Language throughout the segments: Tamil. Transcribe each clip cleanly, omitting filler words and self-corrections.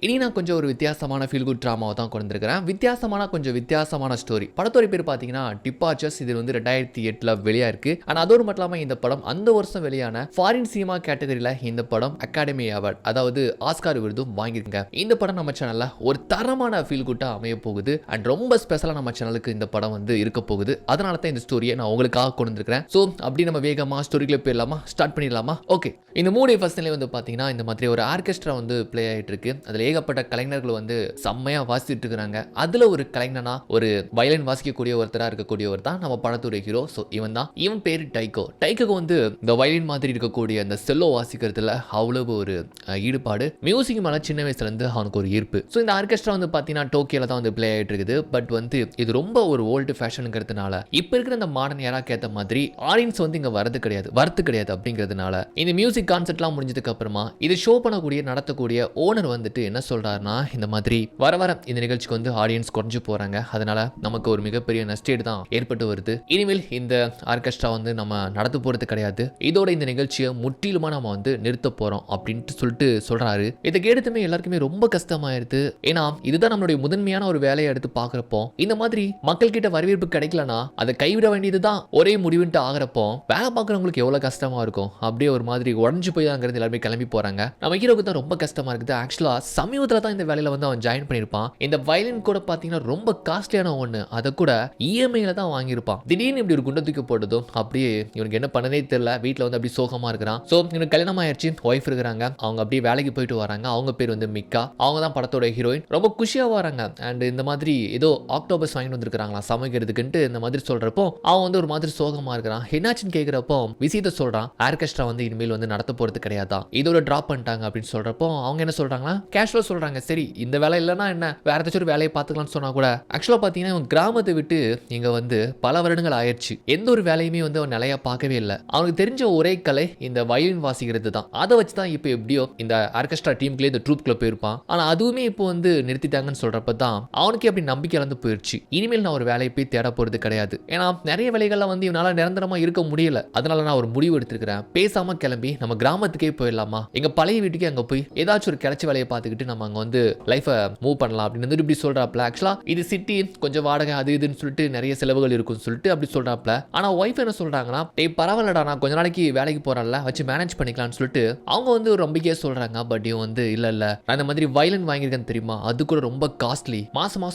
இனி நான் கொஞ்சம் ஒரு வித்தியாசமான ஃபீல் குட் ட்ராமாவை தான் கொண்டு வந்திருக்கிறேன். கொஞ்சம் வித்தியாசமான ஸ்டோரி. படத்தோட பேர் பார்த்தீங்கன்னா டிபார்ச்சர்ஸ். இது வந்து 2008 வெளியா இருக்கு. ஆனால் அதோடு மட்டும் இல்லாமல் இந்த படம் அந்த வருஷம் வெளியான ஃபாரின் சினிமா கேட்டகரியில் இந்த படம் அகாடமி அவார்ட், அதாவது ஆஸ்கார் விருதும் வாங்கியிருங்க. இந்த படம் நம்ம சேனல்ல ஒரு தரமான ஃபீல் குட்டா அமைய போகுது. அண்ட் ரொம்ப ஸ்பெஷலாக நம்ம சேனலுக்கு இந்த படம் வந்து இருக்க போகுது. அதனால தான் இந்த ஸ்டோரியை நான் உங்களுக்காக கொண்டு வந்திருக்கிறேன். ஸோ அப்படி நம்ம வேகமாக ஸ்டோரிக்குள்ள போயிடலாமா? ஸ்டார்ட் பண்ணிடலாமா? ஓகே. இந்த மூணு ஃபர்ஸ்ட்லேயே வந்து பார்த்தீங்கன்னா இந்த மாதிரி ஒரு ஆர்கெஸ்ட்ரா வந்து பிளே ஆகிட்டு இருக்கு. அதில் ஏகப்பட்ட கலைஞர்கள் வந்து செம்மையாக வாசிச்சுட்டு இருக்கிறாங்க. அதில் ஒரு கலைஞனா ஒரு வயலின் வாசிக்கக்கூடிய ஒருத்தராக இருக்கக்கூடியவர் தான் நம்ம படத்துடைய ஹீரோ. ஸோ இவன் பேர் டைக்கோக்கு வந்து இந்த வயலின் மாதிரி இருக்கக்கூடிய அந்த செல்லோ வாசிக்கிறதுல அவ்வளவு ஒரு ஈடுபாடு. மியூசிக் மேலே சின்ன வயசுலேருந்து அவனுக்கு ஒரு ஈர்ப்பு. ஸோ இந்த ஆர்கெஸ்ட்ரா வந்து பார்த்தீங்கன்னா டோக்கியோவில் தான் வந்து பிளே ஆகிட்டு இருக்குது. பட் வந்து இது ரொம்ப ஒரு ஓல்டு ஃபேஷனுங்கிறதுனால இப்போ இருக்கிற இந்த மாடர்ன் ஏராக்கு ஏற்ற மாதிரி ஆடியன்ஸ் வந்து இங்கே வரது கிடையாது அப்படிங்கிறதுனால இந்த மியூசிக் கான்செப்ட்லாம் முடிஞ்சதுக்கு அப்புறமா இது ஷோ பண்ணக்கூடிய நடத்தக்கூடிய ஓனர் வந்துட்டு என்ன சொல்றாருன்னா, இந்த மாதிரி வர இந்த நிகழ்ச்சிக்கு வந்து ஆடியன்ஸ் குறைஞ்சு போறாங்க, அதனால நமக்கு ஒரு மிகப்பெரிய நஷ்டேடு தான் ஏற்பட்டு வருது. இனிமேல் இந்த ஆர்கெஸ்ட்ரா வந்து நம்ம நடத்த போறது கிடையாது, இதோட இந்த நிகழ்ச்சியை முற்றிலுமா நம்ம வந்து நிறுத்த போறோம் அப்படின்ட்டு சொல்லிட்டு சொல்றாரு. இதை கேட்டதுமே எல்லாருக்குமே ரொம்ப கஷ்டமாயிருது. ஏன்னா இதுதான் நம்மளுடைய முதன்மையான ஒரு வேலையை எடுத்து பாக்குறப்போ இந்த மாதிரி மக்கள் கிட்ட வரவேற்பு கிடைக்கலனா அதை கைவிட வேண்டியதுதான் ஒரே முடிவுன்ட்டு ஆகிறப்போ வேலை பார்க்குறவங்களுக்கு எவ்வளவு கஷ்டமா இருக்கும். அப்படியே ஒரு மாதிரி உடஞ்சு போய் அங்கிருந்து எல்லாருமே கிளம்பி போறாங்க. நம்ம ஹீரோக்கு தான் ரொம்ப கஷ்டமா இருக்குது. ஆக்சுவலா சமீபத்தில் தான் இந்த வேலையில வந்து அவன் ஜாயின் பண்ணியிருப்பான். இந்த வயலின் கூட பாத்தீங்கன்னா ரொம்ப காஸ்ட்லியான ஒண்ணு, அதை கூட இஎம்ஐல தான் வாங்கியிருப்பான். திடீர்னு இப்படி ஒரு குண்டை தூக்கி போட்டதும் அப்படியே இவனுக்கு என்ன பண்ணனே தெரியல. வீட்டில் வந்து அப்படி சோகமா இருக்கிறான். ஸோ இவனுக்கு கல்யாணம் ஆயிடுச்சு, ஒய்ஃப் இருக்கிறாங்க. அவங்க அப்படியே வேலைக்கு போயிட்டு வராங்க. அவங்க பேர் வந்து மிக்கா. அவங்க தான் படத்தோட ஹீரோயின். ரொம்ப குஷியா வராங்க. அண்ட் இந்த மாதிரி ஏதோ ஆக்டோபஸ் வாங்கிட்டு வந்துருக்காங்களா சமைக்கிறதுக்குன்ட்டு இந்த மாதிரி சொல்றப்போ அவன் வந்து ஒரு மாதிரி சோகமா இருக்கிறான். என்னாச்சுன்னு கேட்கிறப்போ விஷயத்தை சொல்றான். ஆர்கெஸ்ட்ரா வந்து இனிமேல் வந்து நடத்த போறது கிடையாதான், இதோட டிராப் பண்ணிட்டாங்க அப்படின்னு சொல்றப்போ அவங்க என்ன சொல்றாங்கன்னா, கேஷுவலா சொல்றாங்க, சரி இந்த வேலை இல்லைன்னா என்ன, வேற ஏதாச்சும் ஒரு வேலையை பார்த்துக்கலாம்னு சொன்னா கூட ஆக்சுவலா பாத்தீங்கன்னா கிராமத்தை விட்டு இங்க வந்து பல வருடங்கள் ஆயிடுச்சு. எந்த ஒரு வேலையுமே வந்து அவன் நிலையா பார்க்கவே இல்லை. அவனுக்கு தெரிஞ்ச ஒரே கலை இந்த வயலின் வாசிக்கிறது தான். அதை வச்சுதான் இப்போ எப்படியோ இந்த ஆர்கெஸ்ட்ரா டீம்குள்ளே இந்த ட்ரூப்குள்ள போயிருப்பான். ஆனா அதுவுமே இப்போ வந்து நிறுத்திட்டாங்கன்னு சொல்றப்ப தான் அவனுக்கு அப்படி நம்பிக்கை இழந்து போயிடுச்சு. இனிமேல் நான் ஒரு வேலையை போய் தேட போறது கிடையாது. ஏன்னா நிறைய வேலைகள்லாம் வந்து இவனால நிரந்தரமா இருக்க முடியல. அதனால நான் ஒரு முடிவு எடுத்திருக்கிறேன். பேசாம கிளம்பி நம்ம கிராமத்துக்கே போயிடலாமா, எங்க பழைய வீட்டுக்கே அங்க போய் ஏதாச்சும் ஒரு கிடைச்ச வேலையை பார்த்துக்கிட்டு நம்ம அங்க வந்து லைஃபை மூவ் பண்ணலாம் அப்படின்னு இப்படி சொல்றாப்ல. ஆக்சுவலா இது சிட்டி, கொஞ்சம் வாடகை அது இதுன்னு சொல்லிட்டு நிறைய செலவுகள் இருக்கும்னு சொல்லிட்டு அப்படி சொல்றாப்ல. ஆனா ஒய்ஃப் என்ன சொல்றாங்கன்னா, டேய் பரவாயில்லடா, நான் கொஞ்ச நாளைக்கு வேலைக்கு போறேன்ல, வச்சு மேனேஜ் பண்ணிக்கலாம்னு சொல்லிட்டு அவங்க வந்து ஒரு நம்பிக்கையா சொல்றாங்க. பட் இவன் வந்து இல்ல நான் இந்த மாதிரி வயலின் வாங்கியிருக்கேன்னு தெரியுமா, அது கூட ரொம்ப காஸ்ட்லி, மாசம்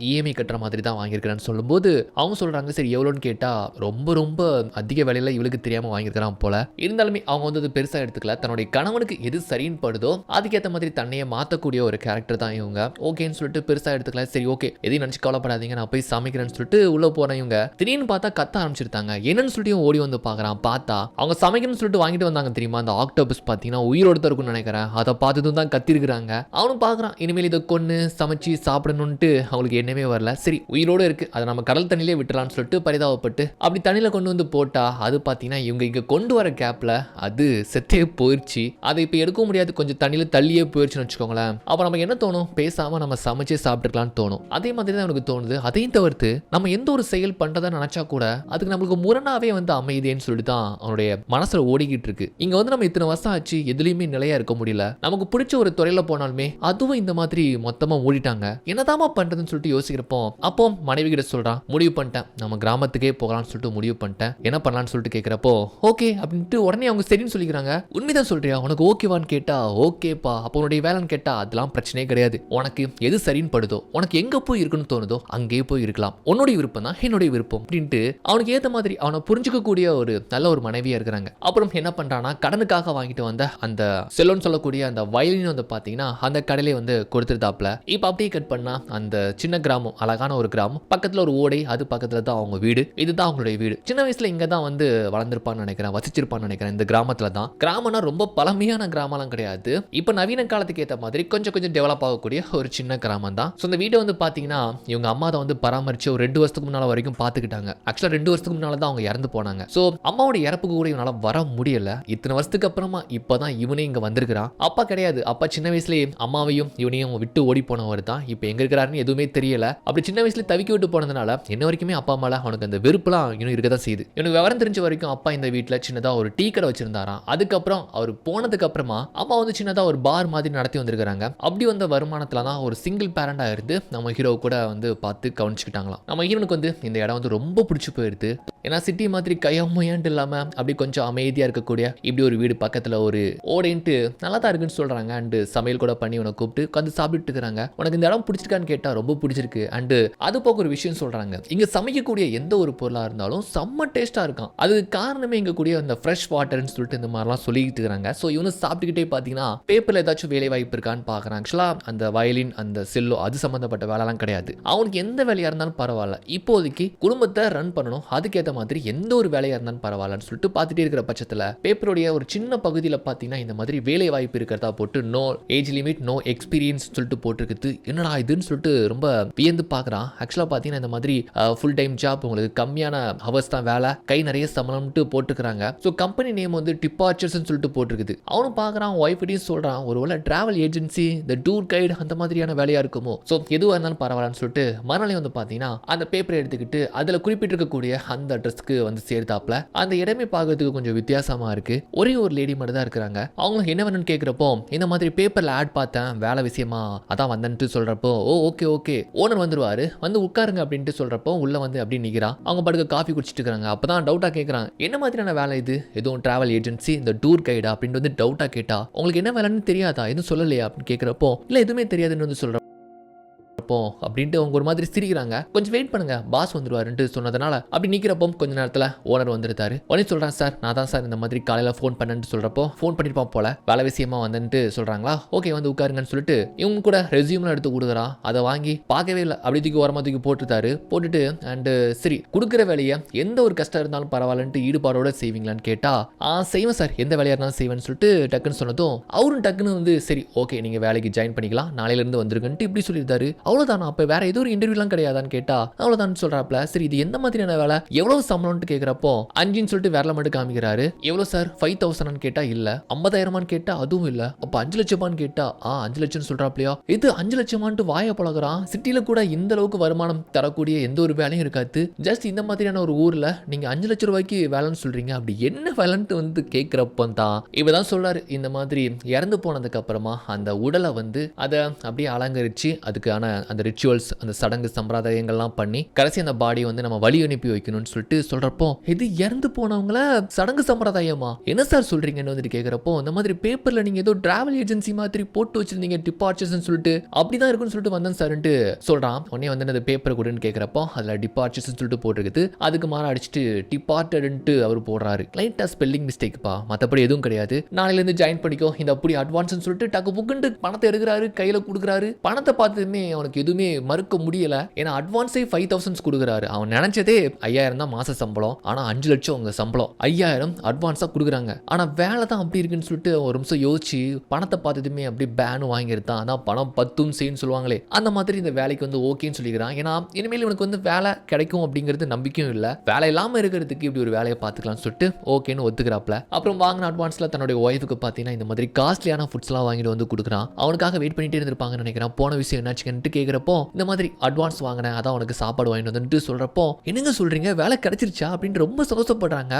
இஎம்ஐ கட்டுற மாதிரி தான் வாங்கியிருக்கிறேன்னு சொல்லும்போது அவங்க சொல்றாங்க, சரி எவ்வளோன்னு கேட்டா ரொம்ப ரொம்ப அதிக விலையில இவளுக்கு தெரியாம வாங்கியிருக்கிறான் போல. இருந்தாலுமே அவங்க வந்து பெருசா எடுத்துக்கல. தன்னுடைய கணவனுக்கு எது சரின்னு படுதோ அதுக்கேற்ற மாதிரி தன்னையே மாற்றக்கூடிய ஒரு கேரக்டர் தான் இவங்க. ஓகேன்னு சொல்லிட்டு பெருசா எடுத்துக்கல. சரி ஓகே, எதையும் நினைச்சு கவலைப்படாதீங்க, நான் போய் சமைக்கிறேன்னு சொல்லிட்டு உள்ள போறேன். இவங்க திடீர்னு பார்த்தா கத்த ஆரம்பிச்சிருந்தாங்க. என்னன்னு சொல்லிட்டு ஓடி வந்து பாக்குறான். பார்த்தா அவங்க சமைக்கணும்னு சொல்லிட்டு வாங்கிட்டு வந்தாங்க தெரியுமா, அந்த ஆக்டோபஸ் பார்த்தீங்கன்னா உயிரோடு தான் இருக்கும்னு நினைக்கிறேன். அதை பார்த்ததும் தான் கத்திருக்கிறாங்க. அவனும் பார்க்குறான், இனிமேல் இதை கொண்டு சமைச்சு சாப்பிடணும்ட்டு அவங்களுக்கு என்னமே வரல. சரி உயிரோடு இருக்கு, அதை நம்ம கடல் தண்ணியிலே விட்டுலான்னு சொல்லிட்டு பரிதாபப்பட்டு அப்படி தண்ணியில கொண்டு வந்து போட்டா அது பார்த்தீங்கன்னா இவங்க இங்க கொண்டு வர கேப்ல அது செத்தே போயிடுச்சு. அதை இப்போ எடுக்க முடியாது, கொஞ்சம் தண்ணியில தள்ளியே போயிடுச்சுன்னு வச்சுக்கோங்களேன். அப்போ நமக்கு என்ன தோணும், பேசாம நம்ம சமைச்சே சாப்பிட்டுக்கலாம்னு தோணும். அதே மாதிரி தான் எனக்கு தோணுது. அதையும் தவிர்த்து நம்ம எந்த ஒரு செயல் பண்றதா நினைச்சா கூட அதுக்கு நம்மளுக்கு முரணாவே வந்து அமைதின்னு சொல்லிட்டு தான் அவனுடைய மனசுல ஓடிக்கிட்டு இருக்கு. இங்க வந்து நம்ம இத்தனை வருஷம் ஆச்சு, எதுலையுமே நிலையா இருக்க முடியல. நமக்கு பிடிச்ச ஒரு துறையில போனாலுமே அதுவும் இந்த மாதிரி மொத்தமா மூடிட்டாங்க, என்னதாமா பண்றதுன்னு சொல்லிட்டு யோசிக்கிறப்போ அப்போ மனைவி கிட்ட சொல்றான், முடிவு பண்ணிட்டேன், நம்ம கிராமத்துக்கே போகலாம்னு சொல்லிட்டு முடிவு பண்ணிட்டேன், என்ன பண்ணலாம்னு சொல்லிட்டு கேட்கிறப்போ ஓகே அப்படின்ட்டு உடனே அவங்க சரின்னு சொல்லிக்கிறாங்க. உண்மைதான் சொல்றியா, உனக்கு ஓகேவான்னு கேட்டா ஓகேப்பா, அப்போ உன்னுடைய வேலைன்னு கேட்டா அதெல்லாம் பிரச்சனையே கிடையாது, உனக்கு எது சரின்னு படுதோ, உனக்கு எங்க போய் இருக்குன்னு தோணுதோ அங்கேயே போய் இருக்கலாம், உன்னுடைய விருப்பம் தான் என்னுடைய விருப்பம் அப்படின்ட்டு அவனுக்கு ஏத்த மாதிரி அவனை புரிஞ்சுக்க கூடிய ஒரு நல்ல ஒரு மனைவியா இருக்கிறாங்க. அப்புறம் என்ன பண்றானா, கடனுக்காக வாங்கிட்டு வந்த அந்த செல்லோன்னு சொல்லக்கூடிய அந்த வயலின் வந்து பாத்தீங்கன்னா அந்த கடையிலே வந்து கொடுத்துருதாப்ல. இப்ப அப்படியே கட் பண்ணா அந்த சின்ன கிராமம், அழகான ஒரு கிராமம், பக்கத்துல ஒரு ஓடை, அது பக்கத்துல தான் அவங்க வீடு, இதுதான் அவங்களுடைய வீடு. சின்ன வயசுல இங்க தான் வந்து வளர்ந்துருப்பான்னு நினைக்கிறேன், வசிச்சிருப்பான்னு நினைக்கிறேன். இந்த கிராமத்துல தான். கிராமம்னா ரொம்ப பழமையான கிராமம்லாம் கிடையாது, இப்ப நவீன காலத்துக்கு ஏற்ற மாதிரி கொஞ்சம் கொஞ்சம் டெவலப் ஆகக்கூடிய ஒரு சின்ன கிராமம் தான். ஸோ இந்த வீட்டை வந்து பாத்தீங்கன்னா இவங்க அம்மா தான் வந்து பராமரிச்சு ஒரு 2 வருஷத்துக்கு முன்னால வரைக்கும் பாத்துக்கிட்டாங்க. ஆக்சுவலா 2 வருஷத்துக்கு முன்னால தான் அவங்க இறந்து போனாங்க. ஸோ அம்மாவோட இறப்புக்கு கூட இவனால வர முடியல. இத்தனை வருஷத்துக்கு அப்புறமா இப்பதான் இவனே இங்க வந்திருக்கிறான். அப்பா கிடையாது, அப்பா சின்ன வயசுலயே அம்மாவையும் இவனையும் விட்டு ஓடி போனவர் தான். இப்ப எங்க இருக்கிறாருன்னு எதுவுமே தெரியல. அப்படி சின்ன வயசுல தவிக்க விட்டு போனதுனால என்ன வரைக்குமே அப்பா அம்மால அவனுக்கு அந்த வெறுப்புலாம் இன்னும் இருக்கதான் செய்யுது. இவனுக்கு விவரம் தெரிஞ்ச வரைக்கும் அப்பா இந்த வீட்டுல சின்னதா ஒரு டீ கடை வச்சிருந்தாராம். அதுக்கப்புறம் அவர் போனதுக்கு அப்புறமா அம்மா வந்து சின்னதா ஒரு பார் மாதிரி நடத்தி வந்திருக்காங்க. இருக்கிறாங்க. அப்படி வந்த வருமானத்துல தான் ஒரு சிங்கிள் பேரண்டா இருந்து நம்ம ஹீரோ கூட வந்து பார்த்து கவனிச்சுக்கிட்டாங்களாம். நம்ம ஹீரோனுக்கு வந்து இந்த இடம் வந்து ரொம்ப பிடிச்சி போயிடுது. ஏன்னா சிட்டி மாதிரி கையம்மையான்ட்டு இல்லாம அப்படி கொஞ்சம் அமைதியா இருக்கக்கூடிய இப்படி ஒரு வீடு பக்கத்துல ஒரு ஓடேன்ட்டு நல்லா தான் இருக்குன்னு சொல்றாங்க. அண்ட் சமையல் கூட பண்ணி உனக்கு கூப்பிட்டு உட்காந்து சாப்பிட்டு இருக்கிறாங்க. உனக்கு இந்த இடம் பிடிச்சிருக்கான்னு கேட்டா ரொம்ப பிடிச்சிருக்கு. அண்ட் அது போக ஒரு விஷயம் சொல்றாங்க, இங்க சமைக்கக்கூடிய எந்த ஒரு பொருளா இருந்தாலும் செம்ம டேஸ்டா இருக்கும். அதுக்கு காரணமே இங்க கூடிய அந்த ஃப்ரெஷ் வாட்டர்னு சொல்லிட்டு இந்த மாதிரிலாம் சொல்லிட்டு இருக்காங்க. ஸோ இவனு சாப்பிட்டுக்கிட்டே பார்த்தீங்கன்னா பேப்பர்ல ஏதாச்சும் வேலை வாய்ப்பு இருக்கான்னு பார்க்குறான். ஆக்சுவலா அந்த வயலின் அந்த செல்லோ அது சம்பந்தப்பட்ட வேலைலாம் கிடையாது. அவனுக்கு எந்த வேலையா இருந்தாலும் பரவாயில்ல, இப்போதைக்கு குடும்பத்தை ரன் பண்ணணும், அதுக்கேற்ற மாதிரி எந்த ஒரு வேலையா இருந்தாலும் பரவாயில்லன்னு சொல்லிட்டு பார்த்துட்டே இருக்கிற பட்சத்தில் பேப்பருடைய ஒரு சின்ன பகுதியில் பார்த்தீங்கன்னா இந்த மாதிரி வேலை வாய்ப்பு இருக்கிறதா போட்டு no age limit no experience சொல்லிட்டு போட்டிருக்குது. என்னடா இதுன்னு சொல்லிட்டு ரொம்ப வியந்து பார்க்குறான். ஆக்சுவலாக பார்த்தீங்கன்னா இந்த மாதிரி ஃபுல் டைம் ஜாப், உங்களுக்கு கம்மியான ஹவர்ஸ் தான் வேலை, கை நிறைய சம்பளம்ட்டு போட்டுக்கிறாங்க. ஸோ கம்பெனி நேம் வந்து டிபார்ச்சர்ஸ்னு சொல்லிட்டு போட்டிருக்குது. அவனும் பார்க்குறான், ஒய்ஃப்டையும் சொல்கிறான், ஒருவேளை டிராவல் ஏஜென்சி இந்த டூர் கைடு அந்த மாதிரியான வேலையாக இருக்குமோ, ஸோ எதுவாக இருந்தாலும் பரவாயில்லன்னு சொல்லிட்டு மறுநாளே வந்து பார்த்தீங்கன்னா அந்த பேப்பரை எடுத்துக்கிட்டு அதில் குறிப்பிட்டிருக்கக்கூடிய அந்த அட்ரஸ்க்கு வந்து சேர்த்தாப்ல. அந்த இடமே பார்க்கறதுக்கு கொஞ்சம் வித்தியாசமாக இருக்கு. ஒரே ஒரு லேடி மட்டும் தான் இருக்கிறாங்க. அவங்களுக்கு என்ன வேணும்னு கேட்குறப்போ இந்த மாதிரி பேப்பரில் ஆட் பார்த்தேன் வேலை விஷயமா அதான் வந்தேன்ட்டு சொல்கிறப்போ ஓகே ஓகே ஓனர் வந்துருவாரு, வந்து உட்காருங்க அப்படின்ட்டு சொல்கிறப்போ உள்ள வந்து அப்படி நிற்கிறான். அவங்க படுக்க காஃபி குடிச்சிட்டு இருக்காங்க. அப்போ தான் டவுட்டாக கேட்குறான், என்ன மாதிரியான வேலை இது, எதுவும் டிராவல் ஏஜென்சி இந்த டூர் கைடா அப்படின்னு வந்து டவுட்டாக கேட்டா, உங்களுக்கு என்ன வேலைன்னு தெரியாதா, எதுவும் சொல்லலையா அப்படின்னு கேட்குறப்போ இல்லை எதுவுமே தெரியாதுன்னு வந்து சொல்கிறேன் அப்படின்ட்டு அவங்க ஒரு மாதிரி சிரிக்கிறாங்க. கொஞ்சம் வெயிட் பண்ணுங்க பாஸ் வந்துருவாருன்ட்டு சொன்னதுனால அப்படி நிக்கிறப்போ கொஞ்ச நேரத்தில் ஓனர் வந்துருந்தாரு. உடனே சொல்றான், சார் நான் தான் சார் இந்த மாதிரி காலையில் ஃபோன் பண்ணேன்னு சொல்றப்போ ஃபோன் பண்ணிருப்பான் போல, வேலை விஷயமா வந்துட்டு சொல்றாங்களா, ஓகே வந்து உட்காருங்கன்னு சொல்லிட்டு இவங்க கூட ரெஸ்யூம்லாம் எடுத்து கொடுக்குறான். அதை வாங்கி பார்க்கவே இல்லை, அப்படி தூக்கி ஓரமா தூக்கி போட்டுட்டாரு. போட்டுட்டு அண்டு சரி கொடுக்குற வேலையை எந்த ஒரு கஷ்டம் இருந்தாலும் பரவாயில்லன்ட்டு ஈடுபாடோட செய்வீங்களான்னு கேட்டா செய்வேன் சார், எந்த வேலையா இருந்தாலும் செய்வேன்னு சொல்லிட்டு டக்குன்னு சொன்னதும் அவரும் டக்குன்னு வந்து சரி ஓகே நீங்க வேலைக்கு ஜாயின் பண்ணிக்கலாம், நாளையில இருந்து வந்துருங்கன்ட்டு இப்படி சொல்லியிருந்தாரு. அவ்வளோதானா, அப்போ வேற ஏதோ ஒரு இன்டர்வியூலாம் கிடையாதான்னு கேட்டா அவ்வளோதான் சொல்றாப்ல. சரி இது எந்த மாதிரியான வேலை, எவ்வளவு சம்பளம்னு கேட்குறப்போ 5ன்னு சொல்லிட்டு வேலை மட்டும் காமிக்கிறாரு. எவ்வளோ சார் 5,000 கேட்டா இல்ல, 50,000 கேட்டா அதுவும் இல்ல, அப்போ 5 லட்சமான்னு கேட்டா 5 லட்சம் சொல்றாப்லையா, இது 5 லட்சமான்ட்டு வாய பழகுறான். சிட்டியில கூட இந்த அளவுக்கு வருமானம் தரக்கூடிய எந்த ஒரு வேலையும் இருக்காது. ஜஸ்ட் இந்த மாதிரியான ஒரு ஊர்ல நீங்க 5 லட்சம் ரூபாய்க்கு வேலைன்னு சொல்றீங்க, அப்படி என்ன வேலைன்ட்டு வந்து கேட்கிறப்போ தான் இவதான் சொல்றாரு, இந்த மாதிரி இறந்து போனதுக்கு அப்புறமா அந்த உடலை வந்து அதை அப்படியே அலங்கரிச்சு அதுக்கான அந்த ரிச்சுவல்ஸ் அந்த சடங்கு சம்பிரதாயங்கள்லாம் பண்ணி கடைசி அந்த பாடியை வந்து நம்ம வழி அனுப்பி வைக்கணும்னு சொல்லிட்டு சொல்றப்போ இது இறந்து போனவங்கள சடங்கு சம்பிரதாயமா என்ன சார் சொல்றீங்கன்னு வந்துட்டு கேட்குறப்போ இந்த மாதிரி பேப்பர்ல நீங்க ஏதோ டிராவல் ஏஜென்சி மாதிரி போட்டு வச்சிருந்தீங்க டிபார்ச்சர்ஸ் சொல்லிட்டு அப்படிதான் இருக்குன்னு சொல்லிட்டு வந்தேன் சார்ன்ட்டு சொல்றான். உடனே வந்து அந்த பேப்பர் கூடன்னு கேட்குறப்போ அதில் டிபார்ச்சர்ஸ் சொல்லிட்டு போட்டுருக்குது. அதுக்கு மாற அடிச்சுட்டு டிபார்ட்டட்ன்ட்டு அவர் போடுறாரு. லைட்டா ஸ்பெல்லிங் மிஸ்டேக்ப்பா, மற்றபடி எதுவும் கிடையாது, நாளையிலேருந்து ஜாயின் பண்ணிக்கோ இந்த அப்படி அட்வான்ஸ்னு சொல்லிட்டு டக்கு புக்குன்ட்டு பணத்தை எடுக்கிறாரு, கையில கொடுக்குறாரு. பணத்தை பார்த்ததுமே அவனுக்கு எதுவுமே மறுக்க முடியல. ஏன்னா அட்வான்ஸே 5,000 கொடுக்குறாரு. அவன் நினைச்சதே 5,000 தான் மாச சம்பளம், ஆனா 5 லட்சம் உங்க சம்பளம், 5,000 அட்வான்ஸா கொடுக்குறாங்க. ஆனா வேலை தான் அப்படி இருக்குன்னு சொல்லிட்டு ஒரு நிமிஷம் யோசிச்சு பணத்தை பார்த்ததுமே அப்படி பேனு வாங்கியிருந்தான். அதான் பணம் பத்தும் செய்ன்னு சொல்லுவாங்களே அந்த மாதிரி இந்த வேலைக்கு வந்து ஓகேன்னு சொல்லிக்கிறான். ஏன்னா இனிமேல் இவனுக்கு வந்து வேலை கிடைக்கும் அப்படிங்கிறது நம்பிக்கையும் இல்லை, வேலை இல்லாமல் இருக்கிறதுக்கு இப்படி ஒரு வேலையை பார்த்துக்கலாம்னு சொல்லிட்டு ஓகேன்னு ஒத்துக்கிறாப்ல. அப்புறம் வாங்கின அட்வான்ஸ்ல தன்னுடைய ஒய்ஃபுக்கு பார்த்தீங்கன்னா இந்த மாதிரி காஸ்ட்லியான ஃபுட்ஸ்லாம் வாங்கிட்டு வந்து கொடுக்குறான். அவனுக்காக வெயிட் பண்ணிட்டே இருந்திருப்பாங்கன்னு நினைக்கிறேன். போன விஷயம் என்னாச்சுன்னு கேட்குறப்போ இந்த மாதிரி அட்வான்ஸ் வாங்கினேன் அதான் உனக்கு சாப்பாடு வாங்கிட்டு வந்துட்டு சொல்றப்போ என்னங்க சொல்றீங்க வேலை கிடைச்சிருச்சா அப்படின்னு ரொம்ப சந்தோஷப்படுறாங்க.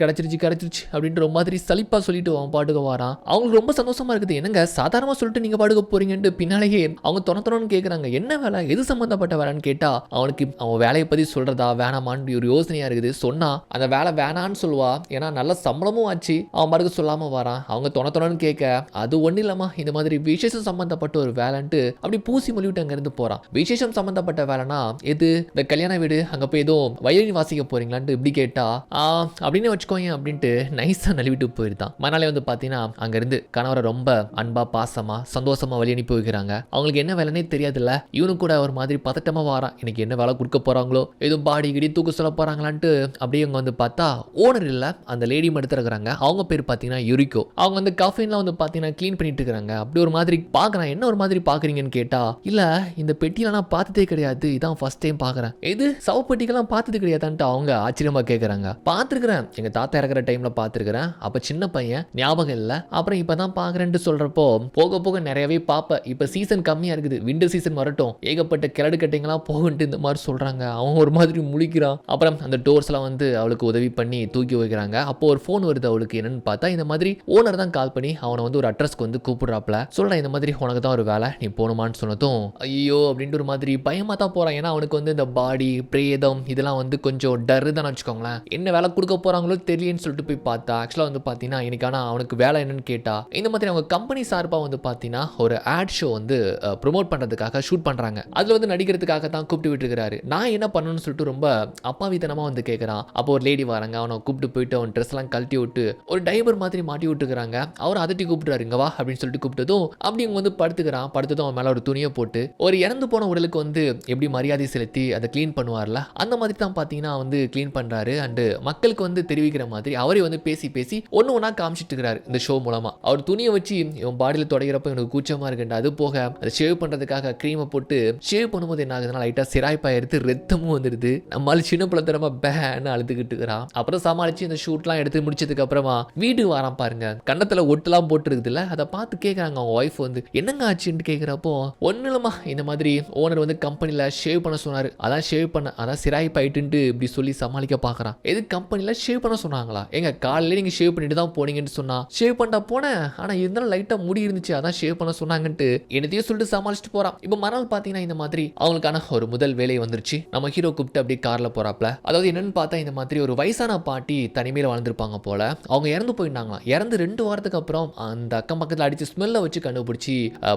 கிடைச்சிருச்சு அப்படின்ற மாதிரி சலிப்பா சொல்லிட்டு அவன் பாட்டுக்கு வரான். அவங்களுக்கு ரொம்ப சந்தோஷமா இருக்குது. என்னங்க சாதாரணமா சொல்லிட்டு நீங்க பாட்டுக்கு போறீங்கன்ட்டு பின்னாலேயே அவங்க தொணத்தொன்னு கேட்குறாங்க. என்ன வேலை, எது சம்பந்தப்பட்ட வேலைன்னு கேட்டா அவனுக்கு அவன் வேலையை பத்தி சொல்றதா வேணாமான்னு ஒரு யோசனையா இருக்குது. சொன்னா அந்த வேலை வேணான்னு சொல்லுவா, ஏன்னா நல்ல சம்பளமும் ஆச்சு. அவன் பாட்டுக்கு சொல்லாம வரான். அவங்க தொணத்தொன்னு கேட்க அது ஒன்றும் இல்லாமா இந்த மாதிரி விசேஷம் சம்பந்தப்பட்ட ஒரு வேலைன்ட்டு அப்படி பூசி மொழிவிட்டு அங்க இருந்து போறான். விசேஷம் சம்பந்தப்பட்ட வேலைனா எது, இந்த கல்யாண வீடு அங்க போய் ஏதோ வயலின் வாசிக்க போறீங்களான்ட்டு இப்படி கேட்டா அப்படின்னு வச்சுக்கோங்க அப்படின்ட்டு நைஸா நழுவிட்டு போயிருந்தான். மறுநாளே வந்து பாத்தீங்கன்னா அங்க இருந்து கணவரை ரொம்ப அன்பா பாசமா சந்தோஷமா வழி அனுப்பி வைக்கிறாங்க. அவங்களுக்கு என்ன வேலைன்னே தெரியாதுல்ல. இவனு கூட ஒரு மாதிரி பதட்டமா வாரான். இன்னைக்கு என்ன வேலை கொடுக்க போறாங்களோ, எதுவும் பாடி கிடி தூக்க சொல்ல போறாங்களான்ட்டு அப்படியே அவங்க வந்து பார்த்தா ஓனர் இல்ல அந்த லேடி மட்டும் இருக்கிறாங்க. அவங்க பேர் பாத்தீங்கன்னா யுரிகோ. அவங்க வந்து கஃபேன்லாம் வந்து பாத்தீங்கன்னா கிளீன் பண்ணிட்டு இருக்காங்க. அப்படி ஒரு மாதிரி பாக்குறான். என்ன ஒரு மாதிரி பாக்குறீங்கன்னு கேட்டா இல்ல இந்த பெட்டியெல்லாம் நான் பார்த்ததே கிடையாது, இதான் ஃபர்ஸ்ட் டைம் பார்க்குறேன். இது சவப்பெட்டிக்கெல்லாம் பார்த்தது கிடையாதான்ட்டு அவங்க ஆச்சரியமாக கேட்குறாங்க. பார்த்துருக்குறேன், எங்கள் தாத்தா இறக்குற டைமில் பார்த்துருக்குறேன், அப்போ சின்ன பையன் ஞாபகம் இல்லை, அப்புறம் இப்போ தான் பார்க்குறேன்ட்டு சொல்கிறப்போ போக போக நிறையவே பார்ப்பேன். இப்போ சீசன் கம்மியாக இருக்குது, விண்டர் சீசன் வரட்டும், ஏகப்பட்ட கிளடு கட்டைங்களாம் போகுன்ட்டு இந்த மாதிரி சொல்கிறாங்க. அவன் ஒரு மாதிரி முழிக்கிறான். அப்புறம் அந்த டோர்ஸ்லாம் வந்து அவளுக்கு உதவி பண்ணி தூக்கி வைக்கிறாங்க. அப்போ ஒரு ஃபோன் வருது அவளுக்கு. என்னன்னு பார்த்தா இந்த மாதிரி ஓனர் தான் கால் பண்ணி அவனை வந்து ஒரு அட்ரஸ்க்கு வந்து கூப்பிடுறாப்ல. சொல்கிறேன் இந்த மாதிரி உனக்கு தான் ஒரு வேலை, நீ போகணுமான்னு சொன்னதும் ஐயோ அப்படின்ட்டு ஒரு மாதிரி பயமாக தான் போகிறான். ஏன்னா அவனுக்கு வந்து இந்த பாடி பிரேதம் இதெல்லாம் வந்து கொஞ்சம் டரு தான் வச்சுக்கோங்களேன். என்ன வேலை கொடுக்க போகிறாங்களோ தெரியலன்னு சொல்லிட்டு போய் பார்த்தா ஆக்சுவலாக வந்து பார்த்தீங்கன்னா இன்னைக்கான அவனுக்கு வேலை என்னன்னு கேட்டா இந்த மாதிரி அவங்க கம்பெனி சார்பாக வந்து பார்த்தீங்கன்னா ஒரு ஆட் ஷோ வந்து ப்ரொமோட் பண்ணுறதுக்காக ஷூட் பண்ணுறாங்க. அதில் வந்து நடிக்கிறதுக்காக தான் கூப்பிட்டு விட்டுருக்காரு. நான் என்ன பண்ணணும்னு சொல்லிட்டு ரொம்ப அப்பாவித்தனமாக வந்து கேட்குறான். அப்போ ஒரு லேடி வராங்க, அவனை கூப்பிட்டு போயிட்டு அவன் ட்ரெஸ் எல்லாம் கழட்டி விட்டு ஒரு டைபர் மாதிரி மாட்டி விட்டுருக்காங்க. அவர் அதட்டி கூப்பிட்டுறாரு, இங்க வா அப்படின்னு சொல்லிட்டு கூப்பிட்டதும் அப்படி இவங்க வந்து படுத்துக்கிறான். படுத்ததும் அவன் மேலே ஒரு துணியை போட்டு ஒரு இறந்து போன உடலுக்கு வந்து எப்படி மரியாதை செலுத்தி அதை க்ளீன் பண்ணுவார்ல அந்த மாதிரி தான் பார்த்தீங்கன்னா வந்து க்ளீன் பண்ணுறாரு. அண்டு மக்களுக்கு வந்து தெரிவிக்கிற மாதிரி அவரே வந்து பேசி பேசி ஒன்று ஒன்றா காமிச்சிட்டு இருக்கிறாரு இந்த ஷோ மூலமாக. அவர் துணியை வச்சு இவன் பாடியில் தொடங்கிறப்ப எனக்கு கூச்சமாக இருக்குண்டு, அது போக அதை ஷேவ் பண்ணுறதுக்காக க்ரீமை போட்டு ஷேவ் பண்ணும்போது என்ன ஆகுதுன்னா லைட்டாக சிராய்ப்பாக எடுத்து ரத்தமும் வந்துடுது. நம்மளால சின்ன பிள்ளைத்தனமா பேன்னு அழுதுகிட்டு இருக்கிறான். அப்புறம் சமாளிச்சு இந்த ஷூட்லாம் எடுத்து முடிச்சதுக்கு அப்புறமா வீடு வரான் பாருங்க, கண்ணத்தில் ஒட்டுலாம் போட்டுருக்குதுல்ல, அதை பார்த்து கேட்குறாங்க அவங்க ஒய்ஃப் வந்து என்னங்க ஆச்சுன்னு கேட்குறப்போ ஒன்றும் இல்லைம்மா, இந்த மாதிரி ஓனர் வந்து கம்பெனியில் ஷேவ் பண்ண சொன்னார், அதான் ஷேவ் பண்ண, அதான் சிராய்ப்பாயிட்டுன்ட்டு இப்படி சொல்லி சமாளிக்க பார்க்குறான். எது கம்பெனியில் ஷேவ் பண்ண சொன்னாங்களா? எங்க காலையில் நீங்கள் ஷேவ் பண்ணிட்டு தான் போனீங்கன்னு சொன்னா ஷேவ் பண்ணா போனேன், ஆனால் இருந்தாலும் லைட்டாக முடி இருந்துச்சு, அதான் ஷேவ் பண்ண சொன்னாங்கன்ட்டு என்னத்தையும் சொல்லிட்டு சமாளிச்சுட்டு போறான். இப்போ மறுநாள் பார்த்தீங்கன்னா இந்த மாதிரி அவங்களுக்கான ஒரு முதல் வேலை வந்துருச்சு. நம்ம ஹீரோ கூப்பிட்டு அப்படியே கார்ல போறாப்ல. அதாவது என்னன்னு பார்த்தா இந்த மாதிரி ஒரு வயசான பாட்டி தனிமையில் வாழ்ந்துருப்பாங்க போல. அவங்க இறந்து போயிருந்தாங்களாம். இறந்து 2 வாரத்துக்கு அப்புறம் அந்த அக்கம் பக்கத்தில் அடிச்சு ஸ்மெல்லை வச்சு கண்டுபிடிச்சி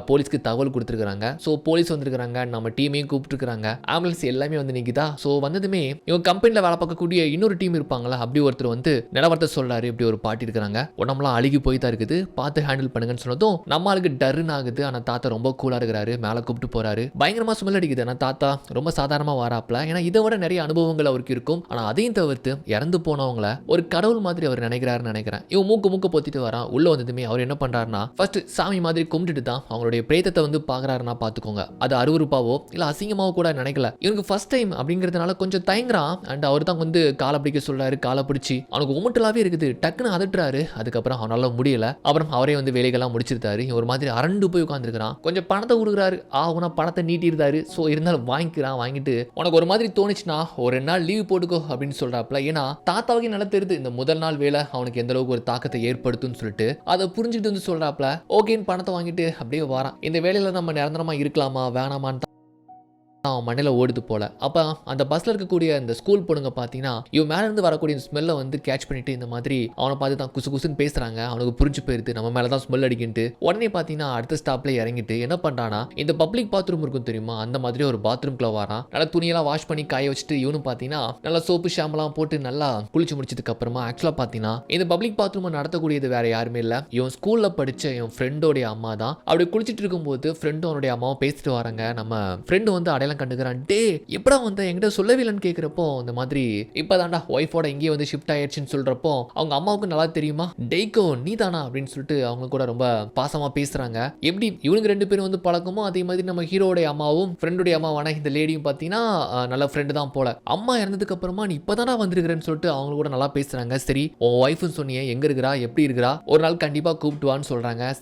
போலீஸ்க்கு தகவல் கொடுத்துருக்காங்க. ஸோ போலீஸ் வந்திருக்காங்க, நம்ம டீமையும் கூப்பிட்டுருக்காங்க, ஆம்புலன்ஸ் எல்லாமே வந்து நிற்குதா. ஸோ வந்ததுமே இவங்க கம்பெனியில் வேலை பார்க்கக்கூடிய இன்னொரு டீம் இருப்பாங்களா, அப்படி ஒருத்தர் வந்து நிலவரத்தை சொல்றாரு. இப்படி ஒரு பாட்டி இருக்கிறாங்க, உடம்புலாம் அழுகி போய் தான் இருக்குது, பார்த்து ஹேண்டில் பண்ணுங்கன்னு சொன்னதும் நம்ம ஆளுக்கு டர்ன்னு ஆகுது. ஆனால் தாத்தா ரொம்ப கூலா இருக்கிறாரு, மேலே கூப்பிட்டு போறாரு. பயங்கரமா ஸ்மெல் அடிக்குது. ஆனால் தாத்தா ரொம்ப சாதாரணமாக வராப்ல, ஏன்னா இதை விட நிறைய அனுபவங்கள் அவருக்கு இருக்கும். ஆனால் அதையும் தவிர்த்து இறந்து போனவங்கள ஒரு கடவுள் மாதிரி அவர் நினைக்கிறாருன்னு நினைக்கிறேன். இவன் மூக்கு பொத்திட்டு வரான். உள்ள வந்ததுமே அவர் என்ன பண்றாருன்னா ஃபர்ஸ்ட் சாமி மாதிரி கும்பிட்டுட்டு தான் அவங்களுடைய பிரேதத்தை வந்து பாக்குறாருன்னா பாத்துக்கோங்க. அது அருவருப்பாவோ இல்ல அசிங்கமாவோ கூட நினைக்கல. இவனுக்கு ஃபர்ஸ்ட் டைம் அப்படிங்கிறதுனால கொஞ்சம் தயங்குறான். அண்ட் அவர் தான் வந்து காலை பிடிக்க சொல்றாரு. காலை பிடிச்சி அவனுக்கு உமட்டலாவே இருக்குது, டக்குன்னு அதட்டுறாரு. அதுக்கப்புறம் அவனால முடியல. அப்புறம் அவரே வந்து வேலைகள்லாம் முடிச்சிருந்தாரு. ஒரு மாதிரி அரண்டு போய் உட்காந்துருக்கான். கொஞ்சம் பணத்தை கொடுக்குறாரு, ஆகுனா பணத்தை நீட்டிருந்தாரு. ஸோ இருந்தாலும் வாங்கிக்கிறான். வாங்கிட்டு உனக்கு ஒரு மாதிரி தோணுச்சுன்னா ஒரு 2 நாள் லீவ் போட்டுக்கோ அப்படின்னு சொல்றாப்ல. ஏன்னா தாத்தாவுக்கு நல்லா தெரியுது இந்த முதல் நாள் வேலை அவனுக்கு எந்த அளவுக்கு ஒரு தாக்கத்தை ஏற்படுத்தும்னு சொல்லிட்டு அதை புரிஞ்சுக்கிட்டு வந்து சொல்றாப்ல. ஓகேன்னு பணத்தை வாங்கிட்டு அப்படியே வரான். இந்த வேலையில நம்ம நிரந்தரமா இருக்கலாமா வேணாமான்னு மண்ணில் ஓடுது போல. அப்போ அந்த பஸ்ல இருக்கக்கூடிய அந்த ஸ்கூல் பொண்ணுங்க பார்த்தீங்கன்னா இவன் மேல இருந்து வரக்கூடிய ஸ்மெல்லை வந்து கேட்ச் பண்ணிட்டு இந்த மாதிரி அவனை பார்த்து தான் குசு குசுன்னு பேசுறாங்க. அவனுக்கு புரிஞ்சு போயிருது நம்ம மேல தான் ஸ்மெல் அடிக்கிட்டு. உடனே பார்த்தீங்கன்னா அடுத்த ஸ்டாப்ல இறங்கிட்டு என்ன பண்றானா இந்த பப்ளிக் பாத்ரூம் இருக்கும் தெரியுமா, அந்த மாதிரி ஒரு பாத்ரூம்குள்ள வரான். நல்லா துணியெல்லாம் வாஷ் பண்ணி காய வச்சுட்டு இவனும் பார்த்தீங்கன்னா நல்லா சோப்பு ஷாம்பெல்லாம் போட்டு நல்லா குளிச்சு முடிச்சதுக்கு அப்புறமா ஆக்சுவலாக பார்த்தீங்கன்னா இந்த பப்ளிக் பாத்ரூம் நடத்தக்கூடியது வேற யாருமே இல்லை, இவன் ஸ்கூல்ல படிச்ச இவன் ஃப்ரெண்டோடைய அம்மா தான். அப்படி குளிச்சுட்டு இருக்கும்போது ஃப்ரெண்டும் அவனுடைய அம்மாவும் பேசிட்டு வராங்க. நம்ம ஃப்ரெண்டு வந்து அடையாளம் கண்டுக்கிறான். டே எப்படா வந்து என்கிட்ட சொல்லவே இல்லைன்னு கேட்குறப்போ இந்த மாதிரி இப்போதான்டா ஒய்ஃபோட இங்கேயே வந்து ஷிஃப்ட் ஆயிடுச்சுன்னு சொல்றப்போ அவங்க அம்மாவுக்கு நல்லா தெரியுமா, டேய்கோ நீ தானா அப்படின்னு சொல்லிட்டு அவங்க கூட ரொம்ப பாசமா பேசுறாங்க. எப்படி இவனுக்கு 2 பேரும் வந்து பழக்கமோ அதே மாதிரி நம்ம ஹீரோடைய அம்மாவும் ஃப்ரெண்டுடைய அம்மாவான இந்த லேடியும் பார்த்தீங்கன்னா நல்ல ஃப்ரெண்டு தான் போல. அம்மா இறந்ததுக்கு அப்புறமா நீ இப்போதானா வந்திருக்கிறேன்னு சொல்லிட்டு அவங்க கூட நல்லா பேசுறாங்க. சரி உன் ஒய்ஃப்னு சொன்னியே எங்க இருக்கிறா எப்படி இருக்கிறா, ஒரு நாள் கண்டிப்பா கூப்பிட்டு வான்னு சொல்றாங்க.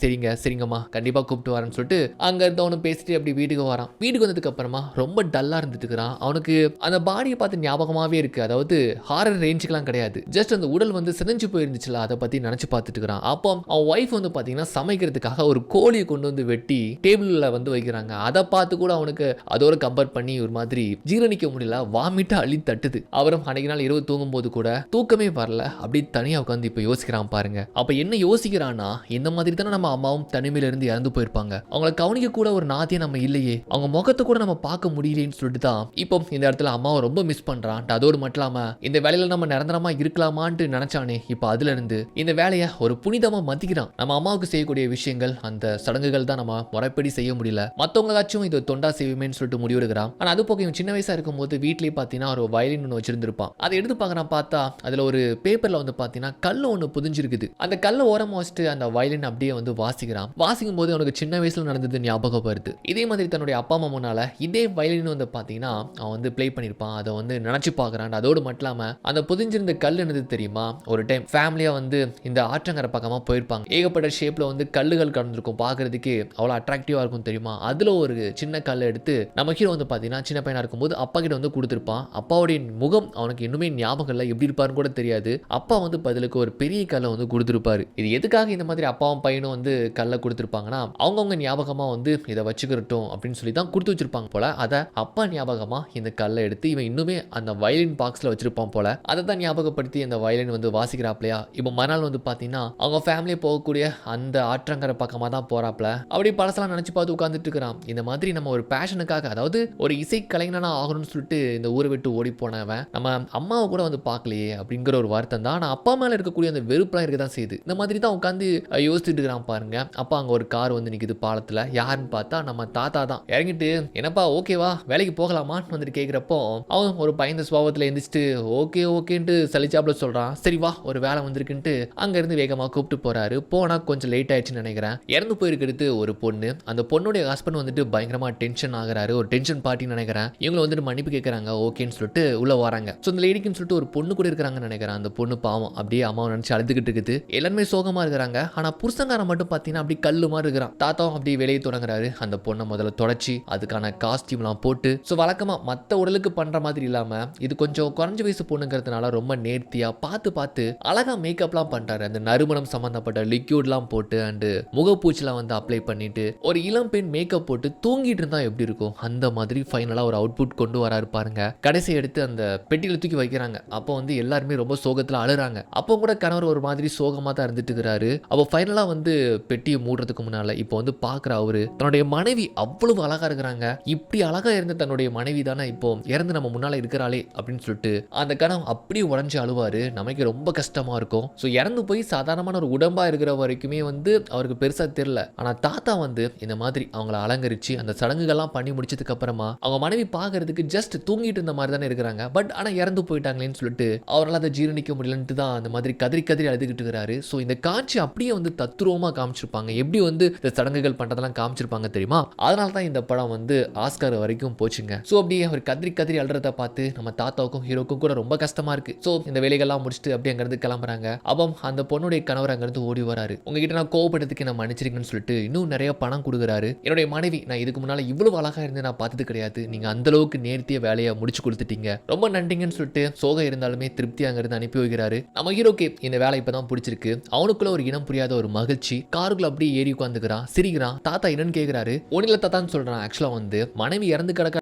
சரிங்கம்மா கண்டிப்பா கூப்பிட்டு வரேன்னு சொல்லிட்டு அங்க இருந்தவனு பேசிட்டு அப்படி வீட்டுக்கு வரான். வீட்டுக்கு வந்ததுக்கு அப்புறமா ரொம்ப டல்லா இருந்துட்டு இருக்கிறான். அவனுக்கு அந்த பாடியை பார்த்து ஞாபகமாவே இருக்கு. அதாவது ஹாரர் ரேஞ்சுக்கெல்லாம் கிடையாது, ஜஸ்ட் அந்த உடல் வந்து சிதைஞ்சு போயிருந்துச்சுல அதை பத்தி நினைச்சு பார்த்துட்டு இருக்கிறான். அப்போ அவன் ஒய்ஃப் வந்து பாத்தீங்கன்னா சமைக்கிறதுக்காக ஒரு கோழியை கொண்டு வந்து வெட்டி டேபிள்ல வந்து வைக்கிறாங்க. அதை பார்த்து கூட அவனுக்கு அதோட கம்பேர் பண்ணி ஒரு மாதிரி ஜீரணிக்க முடியல, வாமிட்டு அள்ளி தட்டுது. அவரும் அன்னைக்கு நாள் இரவு தூங்கும் போது கூட தூக்கமே வரல, அப்படி தனியா உட்காந்து இப்ப யோசிக்கிறான் பாருங்க. அப்ப என்ன யோசிக்கிறான்னா இந்த மாதிரி தானே நம்ம அம்மாவும் தனிமையில இருந்து இறந்து போயிருப்பாங்க, அவங்களை கவனிக்க கூட ஒரு நாத்தியம் நம்ம இல்லையே, அவங்க முகத்தை கூட நம்ம பார்க்க முடியலன்னு சொல்லிட்டு தான் இப்போ இந்த இடத்துல அம்மாவை ரொம்ப மிஸ் பண்றான். அதோடு மட்டும் இல்லாம இந்த வேலையில நம்ம நிரந்தரமா இருக்கலாமான்னு நினைச்சானே, இப்போ அதுல இருந்து இந்த வேலையை ஒரு புனிதமா மதிக்கிறான். நம்ம அம்மாவுக்கு செய்யக்கூடிய விஷயங்கள் அந்த சடங்குகள் தான் நம்ம முறைப்படி செய்ய முடியல, மற்றவங்களாச்சும் இது தொண்டா செய்யுமேன்னு சொல்லிட்டு முடிவெடுக்கிறான். ஆனா அது போக இவன் சின்ன வயசா இருக்கும் போது வீட்லயே பார்த்தீங்கன்னா ஒரு வயலின் ஒன்று வச்சிருந்திருப்பான். அதை எடுத்து பார்க்கறான். பார்த்தா அதுல ஒரு பேப்பர்ல வந்து பார்த்தீங்கன்னா கல்லு ஒன்று புதிஞ்சிருக்குது. அந்த கல்லை ஓரமா வச்சுட்டு அந்த வயலின் அப்படியே வந்து வாசிக்கிறான். வாசிக்கும் போது அவனுக்கு சின்ன வயசுல நடந்தது ஞாபகம் வருது. இதே மாதிரி தன்னுடைய அப்பா அம்மா முன்னால இதே வயலின் வந்து பார்த்தீங்கன்னா அவன் வந்து பிளே பண்ணியிருப்பான். அதை வந்து நினைச்சு பார்க்கறான். அதோடு மட்டும் இல்லாம அந்த புதிஞ்சிருந்த கல் என்னது தெரியுமா, ஒரு டைம் ஃபேமிலியா வந்து இந்த ஆற்றங்கரை பக்கமா போயிருப்பாங்க. ஏகப்பட்ட ஷேப்ல வந்து கல்லுகள் கடந்திருக்கும். பார்க்கறதுக்கு அவ்வளோ அட்ராக்டிவா இருக்கும் தெரியுமா. அதுல ஒரு சின்ன கல்லை எடுத்து நம்ம ஹீரோ வந்து பார்த்தீங்கன்னா சின்ன பையனா இருக்கும்போது அப்பா கிட்ட வந்து கொடுத்துருப்பான். அப்பாவுடைய முகம் அவனுக்கு இன்னுமே ஞாபகம் இல்லை, எப்படி இருப்பாருன்னு கூட தெரியாது. அப்பா வந்து பதிலுக்கு ஒரு பெரிய கல்லை வந்து கொடுத்துருப்பாரு. இது எதுக்காக இந்த மாதிரி அப்பாவும் பையனும் வந்து கல்லை கொடுத்துருப்பாங்கன்னா அவங்கவுங்க ஞாபகமா வந்து இதை வச்சுக்கிறட்டும் அப்படின்னு சொல்லி தான் கொடுத்து வச்சிருப்பாங்க போல. அதை அப்பா ஞாபகமா இந்த கல்லை எடுத்து இவன் இன்னுமே அந்த வயலின் பாக்ஸ்ல வச்சிருப்பான் போல. அதை தான் ஞாபகப்படுத்தி அந்த வயலின் வந்து வாசிக்கிறாப்லையா. இப்போ மறுநாள் வந்து பார்த்தீங்கன்னா அவங்க ஃபேமிலியை போகக்கூடிய அந்த ஆற்றங்கரை பக்கமாக தான் போறாப்ல. அப்படி பழசெல்லாம் நினைச்சு பார்த்து உட்காந்துட்டு இருக்கிறான். இந்த மாதிரி நம்ம ஒரு பேஷனுக்காக, அதாவது ஒரு இசை கலைஞனா ஆகணும்னு சொல்லிட்டு இந்த ஊரை விட்டு ஓடி போனவன் நம்ம அம்மாவை கூட வந்து பார்க்கலையே அப்படிங்கிற ஒரு வருத்தம் தான். ஆனால் அப்பா மேலே இருக்கக்கூடிய அந்த வெறுப்புலாம் இருக்க தான் செய்யுது. இந்த மாதிரி தான் உட்காந்து யோசிச்சுட்டு இருக்கிறான் பாருங்க. அப்பா அங்கே ஒரு கார் வந்து நிற்குது பாலத்தில். யாருன்னு பார்த்தா நம்ம தாத்தா தான். இறங்கிட்டு என்னப்பா ஓகேவா வேலைக்கு போகலாமான்னு வந்துட்டு கேட்குறப்போ அவன் ஒரு பயந்த சுபாவத்தில் எந்திரிச்சிட்டு ஓகே ஓகேன்ட்டு சலிச்சாப்ல சொல்றான். சரி வா ஒரு வேலை வந்திருக்குன்ட்டு அங்கேருந்து வேகமாக கூப்பிட்டு போறாரு. போனா கொஞ்சம் லேட் ஆயிடுச்சுன்னு நினைக்கிறேன். இறந்து போயிருக்கிறது ஒரு பொண்ணு. அந்த பொண்ணுடைய ஹஸ்பண்ட் வந்துட்டு பயங்கரமா டென்ஷன் ஆகுறாரு. ஒரு டென்ஷன் பார்ட்டின்னு நினைக்கிறேன். இவங்க வந்துட்டு மன்னிப்பு கேட்கறாங்க. ஓகேன்னு சொல்லிட்டு உள்ள வராங்க. ஸோ இந்த லேடிக்குன்னு சொல்லிட்டு ஒரு பொண்ணு கூட இருக்கிறாங்கன்னு நினைக்கிறேன். அந்த பொண்ணு பாவம் அப்படியே அம்மாவை நினைச்சு அழுதுகிட்டு இருக்குது. எல்லாருமே சோகமா இருக்கிறாங்க. ஆனா புருஷங்காரன் மட்டும் பார்த்தீங்கன்னா அப்படி கல்லு மாதிரி இருக்கிறான். தாத்தாவும் அப்படி வெளியே தொடங்குறாரு. அந்த பொண்ணை முதல்ல தொடச்சி அதுக்கான காஸ்டியூம்லாம் போட்டு ஸோ வழக்கமா மற்ற உடலுக்கு பண்ற மாதிரி இல்லாம இது கொஞ்சம் குறைஞ்ச வயசு பொண்ணுங்கிறதுனால ரொம்ப நேர்த்தியா பார்த்து பார்த்து அழகா மேக்கப்லாம் பண்றாரு. அந்த நறுமணம் சம்பந்தப்பட்ட லிக்யூட்லாம் போட்டு அண்டு முகப்பூச்சிலாம் வந்து அப்ளை பண்ணிட்டு ஒரு இளம் பெண் மேக்கப் போட்டு தூங்கிட்டு இருந்தா எப்படி இருக்கும் அந்த மாதிரி ஃபைனலா ஒரு அவுட்புட் கொண்டு வராரு பாருங்க. கடைசி எடுத்து அந்த பெட்டியில தூக்கி வைக்கிறாங்க. அப்போ வந்து எல்லாருமே ரொம்ப சோகத்துல அழுறாங்க. அப்போ கூட கணவர் ஒரு மாதிரி சோகமா தான் இருந்துட்டு இருக்கிறாரு. அப்போ ஃபைனலா வந்து பெட்டியை மூடுறதுக்கு முன்னால இப்போ வந்து பாக்குற அவரு தன்னுடைய மனைவி அவ்வளவு அழகா இருக்கிறாங்க. இப்படி அழகா இருந்த தன்னுடைய மனைவி தானே இப்போ இறந்து நம்ம முன்னால இருக்கிறாளே அப்படின்னு சொல்லிட்டு அந்த கணம் அப்படியே உடஞ்சு அழுவாரு. நமக்கு ரொம்ப கஷ்டமா இருக்கும். ஸோ இறந்து போய் சாதாரணமான ஒரு உடம்பா இருக்கிற வரைக்குமே வந்து அவருக்கு பெருசா தெரியல. ஆனா தாத்தா வந்து இந்த மாதிரி அவங்கள அலங்கரிச்சு அந்த சடங்குகள்லாம் பண்ணி முடிச்சதுக்கு அப்புறமா அவங்க மனைவி பார்க்கறதுக்கு ஜஸ்ட் தூங்கிட்டு இருந்த மாதிரி தானே இருக்கிறாங்க. பட் ஆனா இறந்து போயிட்டாங்களேன்னு சொல்லிட்டு அவரால் அதை ஜீரணிக்க முடியலன்ட்டு தான் அந்த மாதிரி கதறி கதறி அழுதுகிட்டு இருக்கிறாரு. ஸோ இந்த காட்சி அப்படியே வந்து தத்ரூபமா காமிச்சிருப்பாங்க. எப்படி வந்து இந்த சடங்குகள் பண்றதெல்லாம் காமிச்சிருப்பாங்க தெரியுமா. அதனால தான் இந்த படம் வந்து ஆஸ்கார் வரைக்கும் போச்சுங்க. ஸோ அப்படியே அவர் கதறி கதறி அழுறத பார்த்து நம்ம தாத்தாவுக்கும் ஹீரோக்கும் கூட ரொம்ப கஷ்டமா இருக்கு. ஸோ இந்த வேலைகள்லாம் முடிச்சுட்டு அப்படியே அங்கிருந்து கிளம்புறாங்க. அப்போ அந்த பொண்ணுடைய கணவர் அங்கிருந்து ஓடி வராரு. உங்ககிட்ட நான் கோவப்பட்டதுக்கு நான் மன்னிச்சிருக்கேன்னு சொல்லிட்டு இன்னும் நிறைய பணம் கொடுக்குறாரு. என்னுடைய மனைவி நான் இதுக்கு முன்னால இவ்வளவு அழகா இருந்து நான் பார்த்தது கிடையாது. நீங்க அந்த அளவுக்கு நேர்த்திய வேலையை முடிச்சு கொடுத்துட்டீங்க, ரொம்ப நன்றிங்கன்னு சொல்லிட்டு சோகம் இருந்தாலுமே திருப்தி அங்கிருந்து அனுப்பி வைக்கிறாரு. நம்ம ஹீரோக்கு இந்த வேலை இப்பதான் பிடிச்சிருக்கு. அவனுக்குள்ள ஒரு இனம் புரியாத ஒரு மகிழ்ச்சி. காருக்குள்ள அப்படியே ஏறி உட்காந்துக்கிறான், சிரிக்கிறான். தாத்தா என்னன்னு கேட்கிறாரு. ஒன்னில தாத்தான்னு சொல்றான். ஆக்சுவலா வந்து மனைவி இறந்து கிடக்க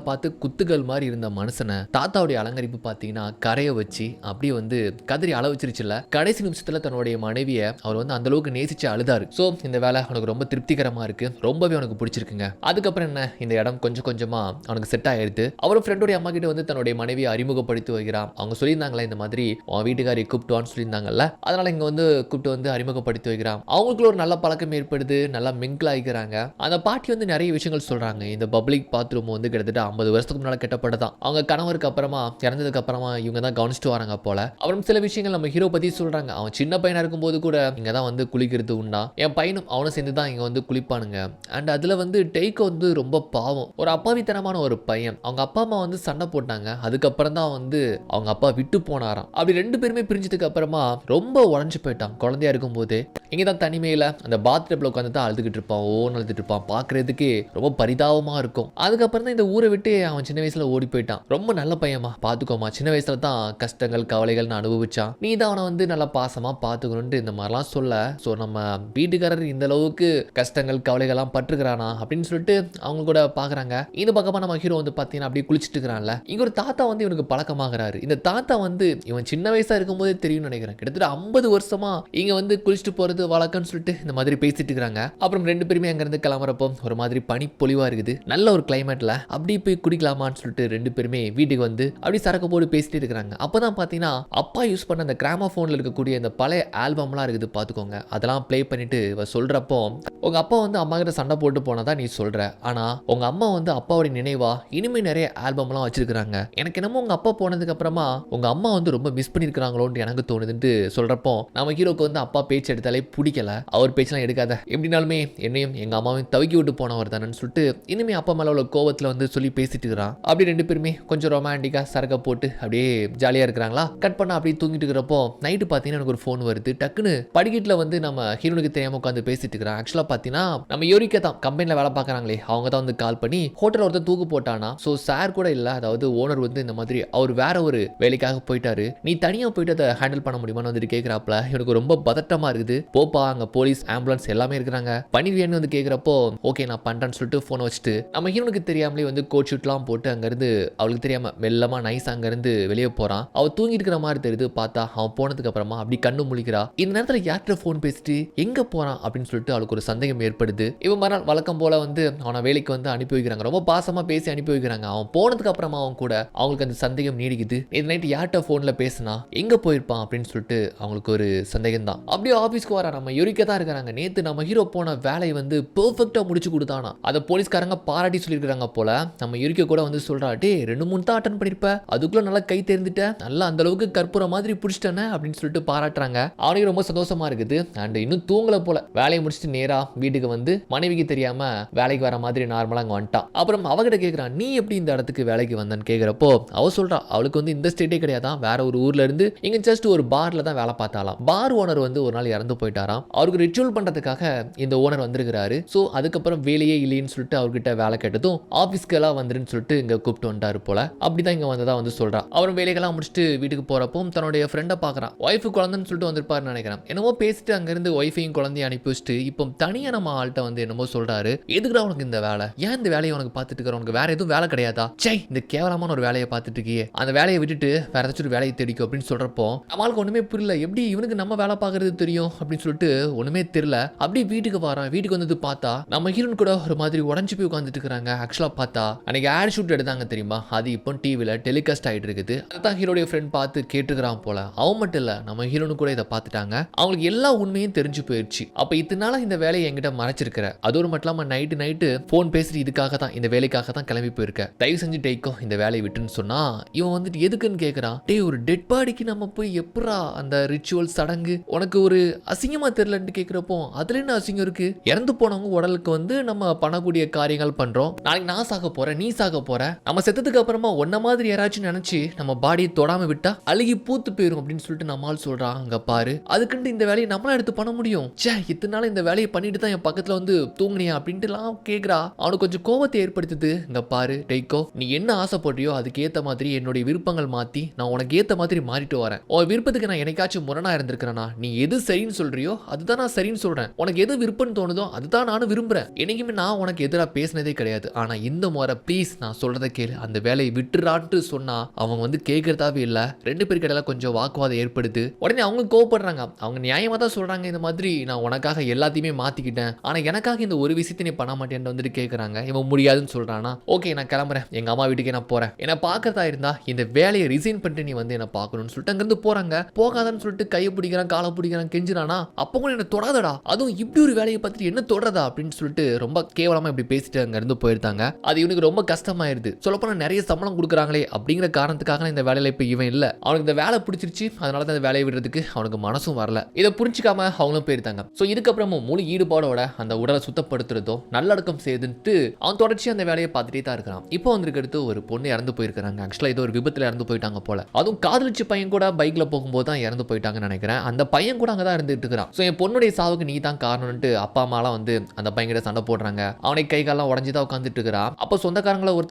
பார்த்து குத்துகள் மாதிரி இருந்த மனுஷனை தாத்தாவுடைய அலங்கரிப்பு பார்த்தீங்கன்னா கரையை வச்சு அப்படியே வந்து கதறி அள வச்சிருச்சுல. கடைசி நிமிஷத்துல தன்னுடைய மனைவியை அவர் வந்து அந்த அளவுக்கு நேசிச்சு அழுதாரு. ஸோ இந்த வேலை அவனுக்கு ரொம்ப திருப்திகரமா இருக்கு, ரொம்பவே அவனுக்கு பிடிச்சிருக்குங்க. அதுக்கப்புறம் என்ன இந்த இடம் கொஞ்சம் கொஞ்சமா அவனுக்கு செட் ஆயிடுது. அவரும் ஃப்ரெண்டோடைய அம்மா கிட்ட வந்து தன்னுடைய மனைவியை அறிமுகப்படுத்தி வைக்கிறான். அவங்க சொல்லியிருந்தாங்களே இந்த மாதிரி உன் வீட்டுக்காரி கூப்பிட்டுவான்னு சொல்லியிருந்தாங்கல்ல, அதனால இங்க வந்து கூப்பிட்டு வந்து அறிமுகப்படுத்தி வைக்கிறான். அவங்களுக்குள்ள ஒரு நல்ல பழக்கம் ஏற்படுது, நல்லா மிங்கிள் ஆகிக்கிறாங்க. அந்த பாட்டி வந்து நிறைய விஷயங்கள் சொல்றாங்க. இந்த பப்ளிக் பாத்ரூம் வந்து கிட்டத்தட்ட 50 வருஷத்துக்கு முன்னால கெட்டப்பட்டதான். அவங்க கணவருக்கு அப்புறமா இறந்ததுக்கு அப்புறமா இவங்க தான் கவனிச்சுட்டு வராங்க போல. அப்புறம் சில விஷயங்கள் நம்ம ஹீரோ பத்தி சொல்றாங்க. அவன் சின்ன பையனா இருக்கும்போது கூட இங்க தான் வந்து குளிக்கிறது உண்டா, என் பையனும் அவனும் சேர்ந்து தான் இங்க வந்து குளிப்பானுங்க. அண்ட் அதுல வந்து டெய்கோ வந்து ரொம்ப பாவம், ஒரு அப்பாவித்தனமான ஒரு பையன். அவங்க அப்பா அம்மா வந்து சண்டை போட்டாங்க. அதுக்கப்புறம் தான் வந்து அவங்க அப்பா விட்டு போனாராம். அப்படி ரெண்டு பேருமே பிரிஞ்சதுக்கு அப்புறமா ரொம்ப உடஞ்சு போயிட்டான். குழந்தையா இருக்கும் போது இங்க தான் தனிமையில அந்த பாத்டப்ல உட்காந்து தான் அழுதுகிட்டு இருப்பான், ஓன்னு அழுதுட்டு இருப்பான். பாக்குறதுக்கு ரொம்ப பரிதாபமா இருக்கும். அதுக்கப்புறம் தான் இந்த ஊரை ஊரை விட்டு அவன் சின்ன வயசுல ஓடி போயிட்டான். ரொம்ப நல்ல பையன்மா, பாத்துக்கோமா, சின்ன வயசுல தான் கஷ்டங்கள் கவலைகள் நான் அனுபவிச்சான், நீ தான் அவனை வந்து நல்லா பாசமா பாத்துக்கணும்னு இந்த மாதிரிலாம் சொல்ல, ஸோ நம்ம வீட்டுக்காரர் இந்த அளவுக்கு கஷ்டங்கள் கவலைகள்லாம் பட்டுக்கிறானா அப்படின்னு சொல்லிட்டு அவங்க கூட பாக்குறாங்க. இந்த பக்கமா நம்ம ஹீரோ வந்து பாத்தீங்கன்னா அப்படியே குளிச்சுட்டு இருக்கிறான்ல, இங்க ஒரு தாத்தா வந்து இவனுக்கு பழக்கமாகறாரு. இந்த தாத்தா வந்து இவன் சின்ன வயசா இருக்கும் போதே தெரியும்னு நினைக்கிறேன், கிட்டத்தட்ட 50 வருஷமா இங்க வந்து குளிச்சுட்டு போறது வழக்கம்னு சொல்லிட்டு இந்த மாதிரி பேசிட்டு இருக்காங்க. அப்புறம் ரெண்டு பேருமே அங்க இருந்து கிளம்புறப்போ ஒரு மாதிரி பனி பொலிவா இருக்குது, நல்ல ஒரு கிளைமேட்ல அப்படி போய் குடிக்கலாமான்னு சொல்லிட்டு ரெண்டு பேருமே வீட்டுக்கு வந்து அப்படி சரக்கு போட்டு பேசிட்டு இருக்காங்க. அப்பதான் பாத்தீங்கன்னா அப்பா யூஸ் பண்ண அந்த கிராமோபோன்ல இருக்கக்கூடிய அந்த பழைய ஆல்பம்லாம் இருக்குது பாத்துக்கோங்க, அதெல்லாம் ப்ளே பண்ணிட்டு சொல்றப்போ, உங்க அப்பா வந்து அம்மா கிட்ட சண்டை போட்டு போனதா நீ சொல்ற, ஆனா உங்க அம்மா வந்து அப்பாவோட நினைவா இனிமே நிறைய ஆல்பம்லாம் வச்சிருக்காங்க, எனக்கு என்னமோ உங்க அப்பா போனதுக்கு அப்புறமா உங்க அம்மா வந்து ரொம்ப மிஸ் பண்ணிருக்காங்களோன்னு எனக்கு தோணுதுன்னு சொல்றப்போ, நம்ம ஹீரோக்கு வந்து அப்பா பேச்சு எடுத்தாலே பிடிக்கல, அவர் பேச்செல்லாம் எடுக்காத, எப்படினாலுமே என்னையும் எங்க அம்மாவையும் தவிக்கி விட்டு போனவர் தானேன்னு சொல்லிட்டு இனிமே அப்பா மேல உள்ள கோவத்துல வந்து சொல்லி பேசிட்டு இருக்கிறான். அப்படி ரெண்டு பேருமே கொஞ்சம் ரொமான்டிக்கா சரக்க போட்டு அப்படியே ஜாலியா இருக்கிறாங்களா. கட் பண்ண அப்படியே தூங்கிட்டு இருக்கிறப்போ நைட்டு பாத்தீங்கன்னா எனக்கு ஒரு ஃபோன் வருது. டக்குன்னு படிக்கட்டுல வந்து நம்ம ஹீரோனுக்கு தெரியாம உட்காந்து பேசிட்டு இருக்கிறான். ஆக்சுவலா பாத்தீங்கன்னா நம்ம யோரிக்கா தான் கம்பெனில வேலை பார்க்கறாங்களே, அவங்க தான் வந்து கால் பண்ணி ஹோட்டல் ஒருத்தர் தூக்கு போட்டானா, ஸோ சார் கூட இல்ல, அதாவது ஓனர் வந்து இந்த மாதிரி அவர் வேற ஒரு வேலைக்காக போயிட்டாரு, நீ தனியா போயிட்டு அதை ஹேண்டில் பண்ண முடியுமான்னு வந்துட்டு கேட்கிறாப்ல. எனக்கு ரொம்ப பதட்டமா இருக்குது, போப்பா அங்க போலீஸ் ஆம்புலன்ஸ் எல்லாமே இருக்கிறாங்க, பண்ணிடுவேன்னு வந்து கேட்கிறப்போ ஓகே நான் பண்றேன்னு சொல்லிட்டு போனை வச்சுட்டு நம்ம ஹீரோனுக்கு தெரியாமலே வந்து கோட் ஷூட்லாம் போட்டு அங்கிருந்து அவளுக்கு தெரியாம மெல்லமா நைஸ் அங்கிருந்து வெளியே போறான். அவ தூங்கி இருக்கிற மாதிரி தெரியுது, பார்த்தா அவன் போனதுக்கு அப்புறமா அப்படி கண்ணு முழிக்கிறா. இந்த நேரத்துல யார்கிட்ட போன் பேசிட்டு எங்க போறான் அப்படின்னு சொல்லிட்டு அவளுக்கு ஒரு சந்தேகம் ஏற்படுது. இவன் மறுநாள் வழக்கம் போல வந்து அவனை வேலைக்கு வந்து அனுப்பி வைக்கிறாங்க, ரொம்ப பாசமா பேசி அனுப்பி வைக்கிறாங்க. அவன் போனதுக்கு அப்புறமா அவன் கூட அவங்களுக்கு அந்த சந்தேகம் நீடிக்குது, இந்த நைட் யார்கிட்ட போன்ல பேசினா எங்க போயிருப்பான் அப்படின்னு சொல்லிட்டு அவங்களுக்கு ஒரு சந்தேகம் தான். அப்படியே ஆபீஸ்க்கு வர நம்ம யூரிக்கா தான் இருக்கிறாங்க. நேத்து நம்ம ஹீரோ போன வேலையை வந்து பெர்ஃபெக்ட்டா முடிச்சு கொடுத்தானா, அதை போலீஸ்காரங்க பாராட்டி சொல்லியிருக்காங்க போல. நம்ம யூரிக்கா கூட வந்து சொல்றா, டே 2-3 தான் அட்டன் பண்ணிருப்ப, அதுக்குள்ள நல்லா கை தெரிந்துட்ட, நல்லா அந்த அளவுக்கு கற்பூர மாதிரி பிடிச்சிட்டேன்னு அப்படின்னு சொல்லிட்டு பாராட்டுறாங்க. அவனுக்கு ரொம்ப சந்தோஷமா இருக்குது. அண்ட் இன்னும் தூங்கல போல, வேலையை முடிச்சுட்டு நேரா வீட்டுக்கு வந்து மனைவிக்கு தெரியாம வேலைக்கு வர மாதிரி நார்மலா அங்க வந்துட்டான். அப்புறம் அவகிட்ட கேட்கிறான், நீ எப்படி இந்த இடத்துக்கு வேலைக்கு வந்தன்னு கேட்கிறப்போ அவ சொல்றா, அவளுக்கு வந்து இந்த ஸ்டேட்டே கிடையாதான், வேற ஒரு ஊர்ல இருந்து இங்க ஜஸ்ட் ஒரு பார்ல தான் வேலை பார்த்தாலாம். பார் ஓனர் வந்து ஒரு நாள் இறந்து போயிட்டாராம், அவருக்கு ரிச்சுவல் பண்றதுக்காக இந்த ஓனர் வந்திருக்கிறாரு. ஸோ அதுக்கப்புறம் வேலையே இல்லைன்னு சொல்லிட்டு அவர்கிட்ட வேலை கேட்டதும் ஆஃபீஸ்க்கு எல்லாம் வந்துருன்னு சொல்லிட்டு இங்க கூப்பிட்டு வந்துட்டாரு போல. அப்படிதான் இங்க வந்ததா வந்து சொல்றா. அவரும் வேலைகள்லாம் முடிச்சுட்டு வீட்டுக்கு போறப்போ தன்னுடைய ஃப்ரெண்டை பாக்குறான். ஒய்ஃபு குழந்தைன்னு சொல்லிட்டு வந்திருப்பாருன்னு நினைக்கிறேன். என்னமோ பேசிட்டு அங்கிருந்து ஒய்ஃபையும் குழந்தையும் அனுப்பி வச்சுட்டு இப்போ தனியா நம்ம ஆள்கிட்ட வந்து என்னமோ சொல்றாரு, எதுக்குடா உனக்கு இந்த வேலை, ஏன் இந்த வேலையை உனக்கு பார்த்துட்டு இருக்கிற, உனக்கு வேற எதுவும் வேலை கிடையாதா, சை இந்த கேவலமான ஒரு வேலையை பார்த்துட்டு இருக்கியே, அந்த வேலையை விட்டுட்டு வேற ஏதாச்சும் ஒரு வேலையை தேடிக்கும் அப்படின்னு சொல்றப்போ நம்மளுக்கு ஒண்ணுமே புரியல, எப்படி இவனுக்கு நம்ம வேலை பார்க்கறது தெரியும் அப்படின்னு சொல்லிட்டு ஒண்ணுமே தெரியல. அப்படி வீட்டுக்கு வரான். வீட்டுக்கு வந்து பார்த்தா நம்ம ஹீரோன் கூட ஒரு மாதிரி உடஞ்சு போய் உட்காந்துட்டு இருக்காங்க. ஆக்சுவலா பார்த்தா அன்னைக்கு ஆட் ஷூட் எடுத்தாங்க தெரியுமா, அது இப்போ டிவில டெலிகாஸ்ட் ஆயிட்டு இருக்குது. அதான் ஹீரோடைய ஃப்ரெண்ட் பார்த்து கேட்டுக்கிறான் போல. அவன் மட்டும் இல்ல நம்ம ஹீரோனு கூட இதை பார்த்துட்டாங்க. அவங்களுக்கு எல்லா உண்மையும் தெரிஞ்சு போயிடுச்சு. அப்ப இத்தனால இந்த வேலையை என்கிட்ட மறைச்சிருக்கிற, அதோடு மட்டும் இல்லாம நைட்டு போன் பேசுறது இதுக்காக தான், இந்த வேலைக்காக தான் கிளம்பி போயிருக்க, தயவு செஞ்சு டேக்கோ இந்த வேலையை விட்டுன்னு சொன்னா இவன் வந்துட்டு எதுக்குன்னு கேட்கறான். டே ஒரு டெட் பாடிக்கு நம்ம போய் எப்படா அந்த ரிச்சுவல் சடங்கு உனக்கு ஒரு அசிங்கமா தெரியலன்னு கேட்கிறப்போ அதுல என்ன அசிங்கம் இருக்கு, இறந்து போனவங்க உடலுக்கு வந்து நம்ம பண்ணக்கூடிய காரியங்கள் பண்றோம், நாளைக்கு நான் சாக போறேன் நீ சாக போற, நம்ம செத்ததுக்கு அப்புறமா ஒன்ன மாதிரி யாராச்சும் நினைச்சு நம்ம பாடியை தொடாம விட்டா அழுகி பூத்து போயிரும் அப்படின்னு சொல்லிட்டு நம்மால் சொல்றான். அங்க பாரு, அதுக்குன்ட்டு இந்த வேலையை நம்மளா எடுத்து பண்ண முடியும், சே இத்தனால இந்த வேலையை பண்ணிட்டு தான் என் பக்கத்துல வந்து தூங்குனியா அப்படின்ட்டு எல்லாம் கேக்குறா. அவனுக்கு கொஞ்சம் கோபத்தை ஏற்படுத்துது. இங்க பாரு டெய்கோ, நீ என்ன ஆசைப்படுறியோ அதுக்கு ஏத்த மாதிரி என்னுடைய விருப்பங்கள் மாத்தி நான் உனக்கு ஏத்த மாதிரி மாறிட்டு வரேன். உன் விருப்பத்துக்கு நான் என்னைக்காச்சும் முரணா இருந்திருக்கிறேனா, நீ எது சரின்னு சொல்றியோ அதுதான் நான் சரின்னு சொல்றேன், உனக்கு எது விருப்பம்னு தோணுதோ அதுதான் நானும் விரும்புறேன், என்னைக்குமே நான் உனக்கு எதிராக பேசினதே கிடையாது, ஆனா இந்த முறை ப்ளீஸ் நான் சொல்றதை கேளு, அந்த வேலையை விட்டுறான்ட்டு சொன்னா அவங்க வந்து கேட்கறதாவே இல்ல. ரெண்டு பேருக்கு இடையில கொஞ்சம் வாக்குவாதம் ஏற்படுது. உடனே அவங்க கோவப்படுறாங்க. அவங்க நியாயமா தான் சொல்றாங்க, இந்த மாதிரி நான் உனக்காக எல்லாத்தையுமே மாத்திக்கிட்டேன், ஆனா எனக்காக இந்த ஒரு விஷயத்தை நீ பண்ண மாட்டேன்னு வந்துட்டு கேட்கறாங்க. இவன் முடியாதுன்னு சொல்றானா, ஓகே நான் கிளம்புறேன், எங்க அம்மா வீட்டுக்கு நான் போறேன், என்ன பாக்கிறதா இருந்தா இந்த வேலையை ரிசைன் பண்ணிட்டு நீ வந்து என்ன பார்க்கணும்னு சொல்லிட்டு அங்கிருந்து போறாங்க. போகாதான்னு சொல்லிட்டு கையை பிடிக்கிறான், காலை பிடிக்கிறான், கெஞ்சிரானா. அப்போ கூட என்ன தொடாதடா, அதுவும் இப்படி ஒரு வேலையை பார்த்துட்டு என்ன தொடரதா அப்படின்னு சொல்லிட்டு ரொம்ப கேவலமா இப்படி பேசிட்டு அங்க இருந்து போயிருந்தாங்க. அது இவனுக்கு ரொம்ப கஷ்டமாயிருது. சொல்லப்போனா நிறைய சம்பளம் கொடுக்குறாங்களே அப்படிங்கிற காரணத்துக்காக இந்த வேலையில இப்ப இவன் இல்ல, அவனுக்கு இந்த வேலை பிடிச்சிருச்சு, அதனால தான் இந்த வேலையை விடுறதுக்கு அவனுக்கு மனசும் வரல. இதை புரிஞ்சுக்காம அவங்களும் போயிருந்தாங்க. சோ இதுக்கப்புறமும் முழு ஈடுபாடோட அந்த உடலை சுத்தப்படுத்துறதோ நல்லடக்கம் செய்துட்டு அவன் தொடர்ச்சி அந்த வேலையை பார்த்துட்டே தான் இருக்கிறான். இப்போ வந்திருக்கிறது ஒரு பொண்ணு இறந்து போயிருக்காங்க. ஆக்சுவலா இது ஒரு விபத்துல இறந்து போயிட்டாங்க போல. அதுவும் காதலிச்சு பையன் கூட பைக்ல போகும்போது தான் இறந்து போயிட்டாங்கன்னு நினைக்கிறேன். அந்த பையன் கூட அங்கதான் இருந்துட்டு இருக்கிறான். சோ என் பொண்ணுடைய சாவுக்கு நீ தான் காரணம்னு அப்பா அம்மாலாம் வந்து அந்த பையன் கிட்ட சண்டை போடுறாங்க. அவனை கை காலெல்லாம் உடஞ்சுதான் உட்காந்துட்டு இருக்கிறான். அப்போ சொந்தக்காரங்கள ஒரு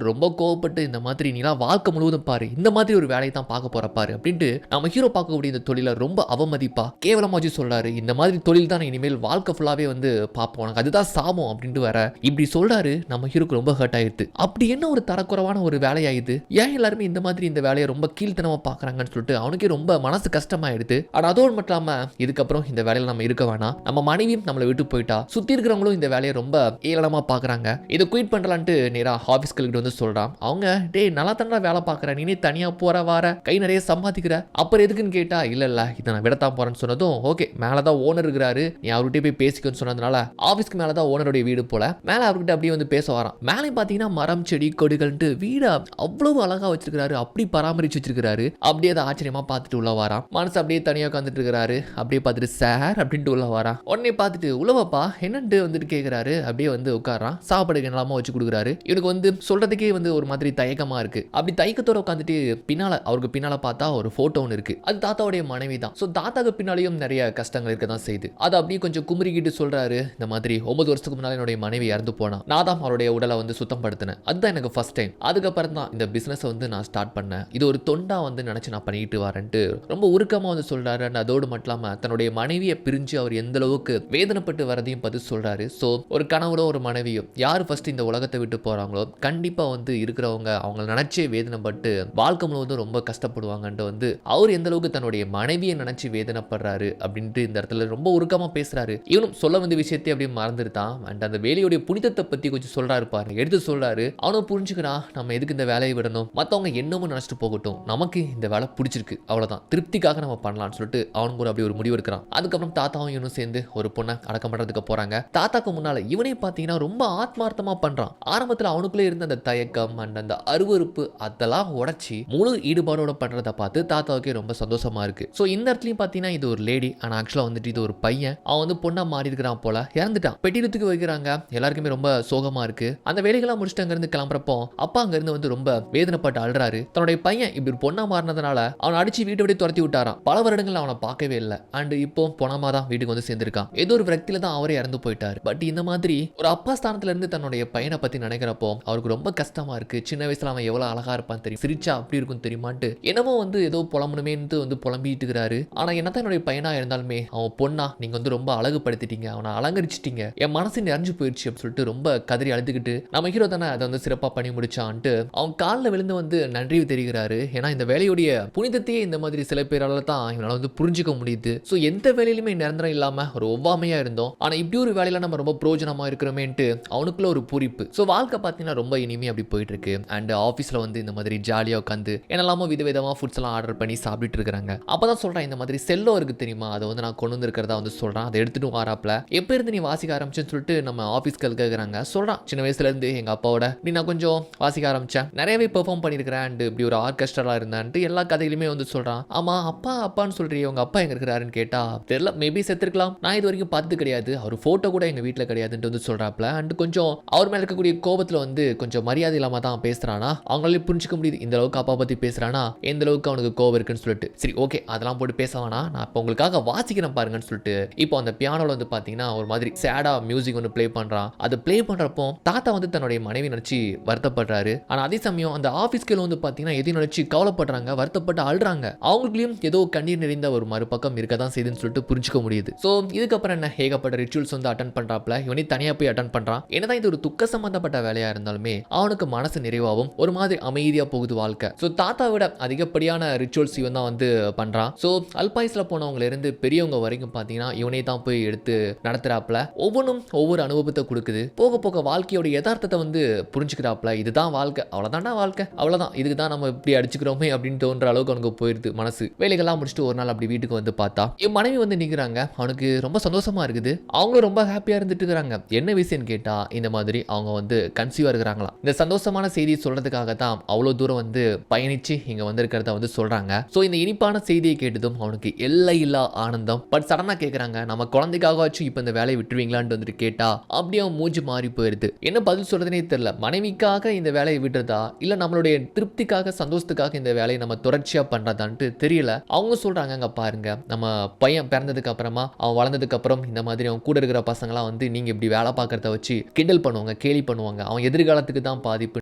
ரொம்ப கோவப்பட்டு இந்த மாதிரி நீலாம் வாழ்க்கை முழுவதும் பாரு, இந்த மாதிரி ஒரு வேலையை தான் பார்க்க போற பாரு அப்படின்ட்டு நம்ம ஹீரோ பார்க்கக்கூடிய இந்த தொழிலை ரொம்ப அவமதிப்பா கேவலமா வச்சு சொல்றாரு. இந்த மாதிரி தொழில் தான் இனிமேல் வாழ்க்கை ஃபுல்லாவே வந்து பார்ப்போம், உனக்கு அதுதான் சாபம் அப்படின்ட்டு வர இப்படி சொல்றாரு. நம்ம ஹீரோக்கு ரொம்ப ஹர்ட் ஆயிடுது. அப்படி என்ன ஒரு தரக்குறைவான ஒரு வேலையாயுது, ஏன் எல்லாருமே இந்த மாதிரி இந்த வேலையை ரொம்ப கீழ்த்தனமா பார்க்கறாங்கன்னு சொல்லிட்டு அவனுக்கே ரொம்ப மனசு கஷ்டமாயிடுது. ஆனால் அதோடு மட்டும் இல்லாம இதுக்கப்புறம் இந்த வேலையில நம்ம இருக்க வேணாம், நம்ம மனைவியும் நம்மளை விட்டு போயிட்டா, சுத்தி இருக்கிறவங்களும் இந்த வேலையை ரொம்ப ஏளனமா பார்க்கறாங்க, இதை குயிட் பண்ணலான்ட்டு நேரா ஆஃபீஸ்க்கு வந்து சொல்றான். அவங்க டேய் நல்லா தானே வேலை பார்க்குற, நீ தனியாக போற வார கை நிறைய சம்பாதிக்கிற, அப்புறம் எதுக்குன்னு கேட்டா இல்ல இதை நான் விடத்தான் போறேன்னு சொன்னதும் ஓகே மேலே தான் ஓனர் இருக்கிறாரு, நீ அவர்கிட்ட போய் பேசிக்கன்னு சொன்னதுனால ஆஃபீஸ்க்கு மேலே தான் ஓனருடைய வீடு போல மேலே அவர்கிட்ட அப்படியே வந்து பேச வரான். மேலே பார்த்தீங்கன்னா மரம் செடி கொடிகள்ட்டு வீடை அவ்வளவு அழகா வச்சிருக்காரு, அப்படி பராமரிச்சு வச்சிருக்காரு. அப்படியே அதை ஆச்சரியமா பார்த்துட்டு உள்ள வரான். மனசு அப்படியே தனியாக உட்காந்துட்டு இருக்கிறாரு. அப்படியே பார்த்துட்டு சார் அப்படின்ட்டு உள்ள வரான். உடனே பார்த்துட்டு உழவப்பா என்னன்ட்டு வந்துட்டு கேட்கிறாரு. அப்படியே வந்து உட்காரான். சாப்பாடுக்கு என்னலாமா வச்சு கொடுக்குறாரு. இவனுக்கு வந்து சொல்றதுக்கே வந்து ஒரு மாதிரி தயக்கமா இருக்கு. அப்படி தயக்கத்தோட உட்காந்துட்டு பின்னால அவருக்கு பின்னால பார்த்தா ஒரு போட்டோ ஒன்று இருக்கு. அது தாத்தாவுடைய மனைவி தான். ஸோ தாத்தாக்கு பின்னாலையும் நிறைய கஷ்டங்கள் இருக்க தான் செய்யுது. அது அப்படியே கொஞ்சம் குமுறிக்கிட்டு சொல்றாரு. இந்த மாதிரி 9 வருஷத்துக்கு முன்னாடி என்னுடைய மனைவி இறந்து போனா, நான் தான் அவருடைய உடலை வந்து சுத்தம் படுத்தினேன். அதுதான் எனக்கு ஃபர்ஸ்ட் டைம். அதுக்கப்புறம் தான் இந்த பிசினஸ் வந்து நான் ஸ்டார்ட் பண்ணேன். இது ஒரு தொண்டா வந்து நினைச்சு நான் பண்ணிட்டு வரேன்ட்டு ரொம்ப உருக்கமா வந்து சொல்றாரு. அதோடு மட்டும் இல்லாம தன்னுடைய மனைவியை பிரிஞ்சு அவர் எந்த அளவுக்கு வேதனைப்பட்டு வரதையும் பார்த்து சொல்றாரு. ஸோ ஒரு கணவரோ ஒரு மனைவியோ யார் ஃபர்ஸ்ட் இந்த உலகத்தை விட்டு போறாங்களோ கண்டிப்பா வந்து இருக்கிறவங்க அவங்கள நினைச்சே வேதனைப்பட்டு வாழ்க்கை முழுவதும் ரொம்ப கஷ்டப்படுவாங்கன்ட்டு வந்து அவர் எந்த அளவுக்கு தன்னுடைய மனைவியை நினைச்சு வேதனைப்படுறாரு அப்படின்ட்டு இந்த இடத்துல ரொம்ப உருக்கமா பேசுறாரு. இவனும் சொல்ல வந்த விஷயத்தை அப்படியே மறந்துட்டான். அண்ட் அந்த வேலையுடைய புனிதத்தை பத்தி கொஞ்சம் சொல்றாரு பாரு, எடுத்து சொல்றாரு. அவனும் புரிஞ்சுக்கிறான், நம்ம எதுக்கு இந்த வேலையை விடணும், மற்றவங்க என்னமோ நினைச்சிட்டு போகட்டும், நமக்கு இந்த வேலை பிடிச்சிருக்கு அவ்வளவுதான், திருப்திக்காக நம்ம பண்ணலாம்னு சொல்லிட்டு அவனும் கூட அப்படி ஒரு முடிவு எடுக்கிறான். அதுக்கப்புறம் தாத்தாவும் இவனும் சேர்ந்து ஒரு பொண்ணை அடக்கம் பண்றதுக்கு போறாங்க. தாத்தாக்கு முன்னால இவனே பாத்தீங்கன்னா ரொம்ப ஆத்மார்த்தமா பண்றான். ஆரம்பத்துல அவனுக்குள்ளே இருந்த அந்த தயக்கம் அண்ட் அந்த அருவருப்பு அதெல்லாம் உடைச்சி முழு ஈடுபாடோட பண்றதை பார்த்து தாத்தாவுக்கே ரொம்ப சந்தோஷமா இருக்கு. ஸோ இந்த இடத்துலயும் பாத்தீங்கன்னா இது ஒரு லேடி, ஆனா ஆக்சுவலா வந்துட்டு இது ஒரு பையன். அவன் வந்து பொண்ணா மாறி இருக்கிறான் போல, இறந்துட்டான். பெட்டிடத்துக்கு வைக்கிறாங்க. எல்லாருக்குமே ரொம்ப சோகமா இருக்கு. அந்த வேலைகள்லாம் முடிச்சுட்டு அங்க இருந்து கிளம்புறப்போ அப்பா அங்க இருந்து வந்து ரொம்ப வேதனைப்பட்டு அழுறாரு. தன்னுடைய பையன் இப்படி ஒரு பொண்ணா மாறினதுனால அவனை அடிச்சு வீட்டை விட்டு துரத்தி விட்டாராம். பல வருடங்கள் அவனை பார்க்கவே இல்லை. அண்ட் இப்போ பொணமா தான் வீட்டுக்கு வந்து சேர்ந்திருக்கான். ஏதோ ஒரு விரக்தியில தான் அவரே இறந்து போயிட்டாரு. பட் இந்த மாதிரி ஒரு அப்பா ஸ்தானத்துல இருந்து தன்னுடைய பையனை பத்தி நினைக்கிறப்போ அவருக்கு ரொம்ப கஷ்டமா இருக்கு. சின்ன வயசுல அவன் எவ்வளவு அழகா இருப்பான் தெரியும், சிரிச்சா அப்படி இருக்கும் தெரியுமான்ட்டு என்னமோ வந்து ஏதோ புலம்பணுமேன்னு வந்து புலம்பிட்டு இருக்கிறாரு. ஆனா என்னதான் என்னுடைய பையனா இருந்தாலுமே அவன் பொண்ணா நீங்க வந்து ரொம்ப அழகுபடுத்திட்டீங்க, அவனை அலங்கரிச்சிட்டீங்க, என் மனசு நிறைஞ்சு போயிடுச்சு அப்படின்னு சொல்லிட்டு ரொம்ப கதறி அழுதுகிட்டு நம்ம ஹீரோ தானே அதை வந்து சிறப்பா பண்ணி முடிச்சான்ட்டு அவன் காலில் விழுந்து வந்து நன்றி தெரிகிறாரு. ஏன்னா இந்த வேலையுடைய புனிதத்தையே இந்த மாதிரி சில பேரால தான் இவனால வந்து புரிஞ்சுக்க முடியுது. ஸோ எந்த வேலையிலுமே நிரந்தரம் இல்லாம ஒரு ஒவ்வாமையா இருந்தோம், ஆனா இப்படி ஒரு வேலையில நம்ம ரொம்ப பிரோஜனமா இருக்கிறோமேன்ட்டு அவனுக்குள்ள ஒரு பூரிப்பு. ஸோ வாழ்க்கை பார்த்தீங்கன்னா ரொம்ப இனிமே அப்படி போயிட்டு இருக்கு. அண்ட் ஆஃபீஸில் வந்து இந்த மாதிரி ஜாலியாக உட்காந்து என்னெல்லாமோ விதவிதமாக ஃபுட்ஸ் எல்லாம் ஆர்டர் பண்ணி சாப்பிட்டு இருக்காங்க. அப்பதான் சொல்றேன் இந்த மாதிரி செல்லோ இருக்கு தெரியுமா, அதை வந்து நான் கொண்டு வந்திருக்கிறதா வந்து சொல்றான். அதை எடுத்துட்டு வாராப்ல எப்ப இருந்து நீ வாசிக்க ஆரம்பிச்சுன்னு சொல்லிட்டு நம்ம ஆஃபீஸ்க்கு கேட்குறாங்க. சொல்றான் சின்ன வயசுல இருந்து எங்க அப்பாவோட நீ நான் கொஞ்சம் வாசிக்க ஆரம்பிச்சேன், நிறையவே பெர்ஃபார்ம் பண்ணியிருக்கிறேன் அண்ட் இப்படி ஒரு ஆர்கெஸ்ட்ரா இருந்தான்ட்டு எல்லா கதையிலுமே வந்து சொல்றான். ஆமா அப்பா அப்பான்னு சொல்றீ, உங்க அப்பா எங்க இருக்கிறாருன்னு கேட்டா தெரியல, மேபி செத்துருக்கலாம், நான் இது வரைக்கும் பார்த்தது கிடையாது, அவர் போட்டோ கூட எங்க வீட்டில் கிடையாதுன்ட்டு வந்து சொல்றாப்ல. அண்ட் கொஞ்சம் அவர் மேல இருக்கக்கூடிய கோபத்துல வந்து கொஞ்சம் மரியாதை இல்லாம தான் பேசுறானா. அவங்களாலே புரிஞ்சுக்க முடியுது இந்த அளவுக்கு அப்பா பத்தி பேசுறானா எந்த அளவுக்கு அவனுக்கு கோபம் இருக்குன்னு சொல்லிட்டு. சரி ஓகே அதெல்லாம் போட்டு பேசவானா, நான் இப்போ உங்களுக்காக வாசிக்கிறேன் பாருங்கன்னு சொல்லிட்டு இப்போ அந்த பியானோல வந்து பாத்தீங்கன்னா ஒரு மாதிரி சேடா மியூசிக் ஒன்று ப்ளே பண்றான். அது ப்ளே பண்றப்போ தாத்தா வந்து தன்னுடைய மனைவி நினைச்சு வருத்தப்படுறாரு. ஆனா அதே சமயம் அந்த ஆபீஸ்க்கு வந்து பாத்தீங்கன்னா எதையும் நினைச்சு கவலைப்படுறாங்க, வருத்தப்பட்டு அழுறாங்க. அவங்களுக்குள்ளயும் ஏதோ கண்ணீர் நிறைந்த ஒரு மறுபக்கம் இருக்கதான் செய்யுதுன்னு சொல்லிட்டு புரிஞ்சுக்க முடியுது. ஸோ இதுக்கப்புறம் என்ன ஏகப்பட்ட ரிச்சுவல்ஸ் வந்து அட்டன் பண்றாப்ல. இவனே தனியா போய் அட்டன் பண்றான். என்னதான் இது ஒரு துக்க சம்பந்தப்பட்ட வேலையா இருந்தாலுமே அவனுக்கு மனசு நிறைவாகவும் ஒரு மாதிரி அமைதியா போகுது வாழ்க்கை. ஸோ தாத்தா விட அதிகப்படியான ரிச்சுவல்ஸ் இவன் தான் வந்து பண்றான். ஸோ அல்பாயுஸ்ல போனவங்க இருந்து பெரியவங்க வரைக்கும் பாத்தீங்கன்னா இவனே தான் போய் எடுத்து நடத்துறாப்ல. ஒவ்வொன்றும் ஒவ்வொரு அனுபவத்தை கொடுக்குது. போக போக வாழ்க்கையோட யதார்த்தத்தை வந்து புரிஞ்சுக்கிறாப்ல. இதுதான் வாழ்க்கை, அவ்வளவுதான்டா வாழ்க்கை, அவ்வளவுதான், இதுக்கு தான் நம்ம இப்படி அடிச்சுக்கிறோமே அப்படின்னு தோன்ற அளவுக்கு அவனுக்கு போயிருது மனசு. வேலைகள்லாம் முடிச்சுட்டு ஒரு நாள் அப்படி வீட்டுக்கு வந்து பார்த்தா என் மனைவி வந்து நிற்கிறாங்க. அவனுக்கு ரொம்ப சந்தோஷமா இருக்குது. அவங்களும் ரொம்ப ஹாப்பியா இருந்துட்டு இருக்கிறாங்க. என்ன விஷயம்னு கேட்டா இந்த மாதிரி அவங்க வந்து கன்சீவா இருக்கிறாங்களா. இந்த சந்தோஷமான செய்தியை சொல்றதுக்காக தான் அவ்வளவு தூரம் வந்து பயணிச்சு இங்க வந்திருக்கிறத வந்து சொல்றாங்க. ஸோ இந்த இனிப்பான செய்தியை கேட்டதும் அவனுக்கு எல்லையில்லா ஆனந்தம். பட் சடனா கேட்கறாங்க, நம்ம குழந்தைக்காகவாச்சும் இப்போ இந்த வேலையை விட்டுருவீங்களான்னு வந்துட்டு கேட்டா அப்படியே மூஞ்சி மாறி போயிருது. என்ன பதில் சொல்றதுனே தெரியல. மனைவிக்காக இந்த வேலையை விடுறதா இல்ல நம்மளுடைய திருப்திக்காக சந்தோஷத்துக்காக இந்த வேலையை நம்ம தொடர்ச்சியா பண்றதான்ட்டு தெரியல. அவங்க சொல்றாங்க, அங்க பாருங்க நம்ம பையன் பிறந்ததுக்கு அப்புறமா அவன் வளர்ந்ததுக்கு அப்புறம் இந்த மாதிரி அவன் கூட இருக்கிற பசங்களாம் வந்து நீங்க இப்படி வேலை பார்க்கறத வச்சு கிண்டல் பண்ணுவாங்க, கேலி பண்ணுவாங்க. அவன் எதிர்காலத்துக்கு தான் பாதிப்பு.